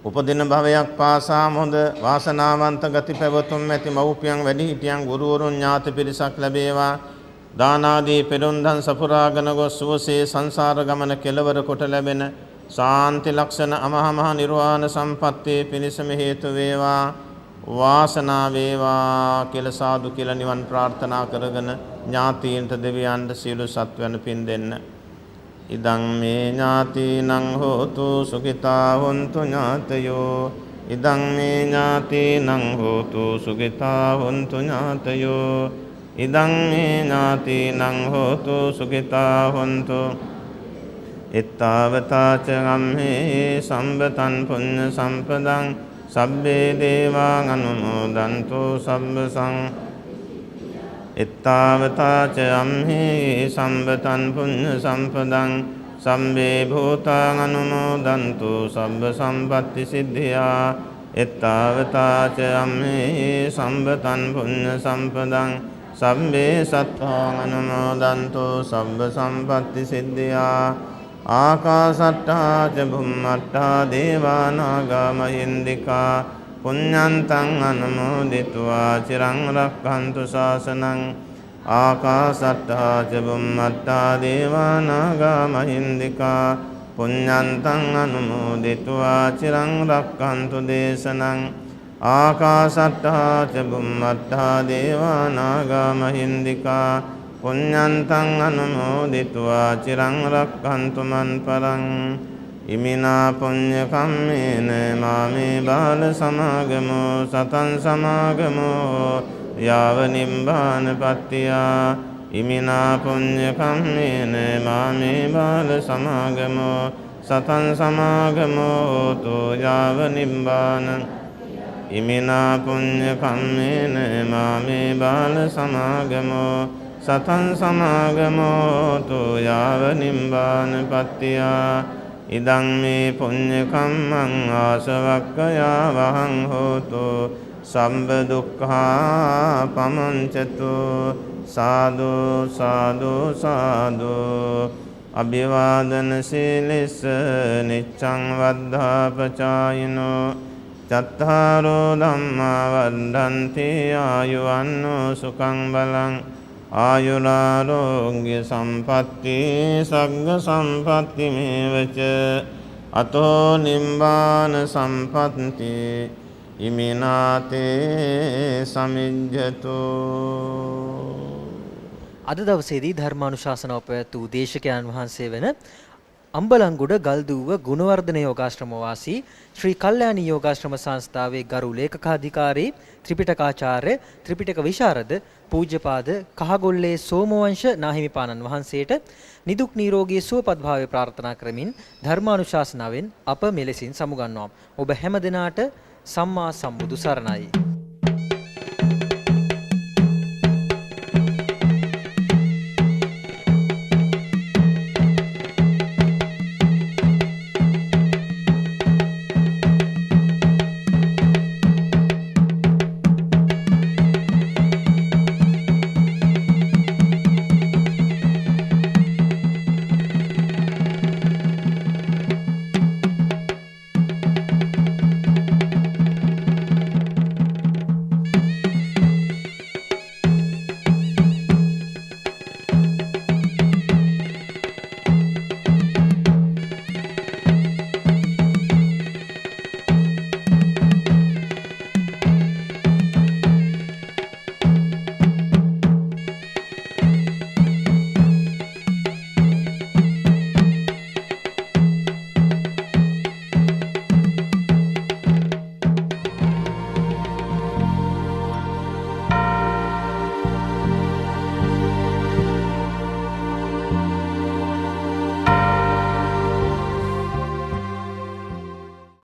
උපදින භවයක් පාසාම හොඳ වාසනාවන්ත ගති පැවතුම් ඇති මව්පියන් වැඩිහිටියන් ගුරුවරුන් ඥාති පිරිසක් ලැබේවා. දානාදී පෙරොන්දන් සපුරාගෙන ගොස් සුවසේ සංසාර ගමන කෙලවර කොට ලැබෙන ශාන්ති ලක්ෂණ අමහමහ නිර්වාණ සම්පත්තියේ පිණිසම හේතු වේවා. වාසනා වේවා කියලා සාදු කියලා නිවන් ප්‍රාර්ථනා කරගෙන ඥාතීන්ට දෙවියන්ට සියලු සත්වයන් පින් දෙන්න. ඉදං මේ ඥාතීනං හෝතු සුඛිතා හොන්තු ඥාතයෝ. ඉදං මේ ඥාතීනං හෝතු සුඛිතා හොන්තු ඥාතයෝ. ඉදං මේ ඥාතීනං හෝතු සුඛිතා හොන්තු. එත්තාවතා ච අම්හේ සම්බතං පුඤ්ඤ සම්පදං සබ්බේ දේවා අනුමෝදන්තු සබ්බ සං. එත්තාවතා ච අම්හේ සම්බතං පුඤ්ඤ සම්පදං සම්බේ භූතා අනුමෝදන්තු සබ්බ සම්පත්ති සිද්ධියා. එත්තාවතා ච අම්හේ සම්බතං පුඤ්ඤ සම්පදං සම්බේ සත්තා අනුමෝදන්තු සබ්බ සම්පත්ති සිද්ධියා. ආකාසට්ටා ච බුම්මට්ටා දේවා නාග මහින්దికා පුඤ්ඤන්තං අනුමෝදිත्वा චිරං රක්ඛන්තු ශාසනං. ආකාසට්ටා ච බුම්මට්ටා දේවා නාග මහින්దికා පුඤ්ඤන්තං අනුමෝදිත्वा චිරං රක්ඛන්තු දේශනං. ආකාසට්ටා ච බුම්මට්ටා දේවා නාග මහින්దికා පුඤ්ඤන්තං අනුමෝදිත्वा චිරං රක්ඛන්තු මන් පරං. ඉමිනා පුඤ්ඤ කම්මේන මාමේ බාල සමාගමෝ සතං සමාගමෝ යාව නිබ්බාන පත්තියා. ඉමිනා පුඤ්ඤ කම්මේන මාමේ බාල සමාගමෝ සතං සමාගමෝ තෝ යාව නිබ්බාන. ඉමිනා පුඤ්ඤ කම්මේන මාමේ බාල සමාගමෝ සතං සමාගමෝ තෝ යාව නිබ්බාන පත්තියා. ඉදං මේ පුඤ්ඤ කම්මං ආසවක්ඛයා වහං හෝතු සම්බ දුක්ඛා පමංචතු සාදු සාදු සාදු අභිවාදන සීලිස්ස නිච්ඡං වද්ධාපචායිනෝ චත්තාරෝ ධම්මා වර්ධන්ති ආයුවන්නෝ සුඛං බලං ආයුරාරෝග්‍ය සම්පatti සග්ග සම්පatti මේවච අතෝ නිම්බාන සම්පatti ඉමිනාතේ සමිජ්ජතෝ. අද දවසේදී ධර්මානුශාසනාව පැවැත්වූ දේශකයන් වහන්සේ වන අම්බලන්ගොඩ ගල්දුව ගුණවර්ධන යෝගාශ්‍රම වාසී ශ්‍රී කල්යාණී යෝගාශ්‍රම සංස්ථාවේ ගරු ලේකකාධිකාරී ත්‍රිපිටකාචාර්ය ත්‍රිපිටක විශාරද පූජ්‍යපාද කහගොල්ලේ සෝමවංශ නාහිමිපාණන් වහන්සේට නිදුක් නිරෝගී සුවපත් භාවය ප්‍රාර්ථනා කරමින් ධර්මානුශාසනාවෙන් අප මෙලෙසින් සමුගන්නවා. ඔබ හැම දිනාට සම්මා සම්බුදු සරණයි.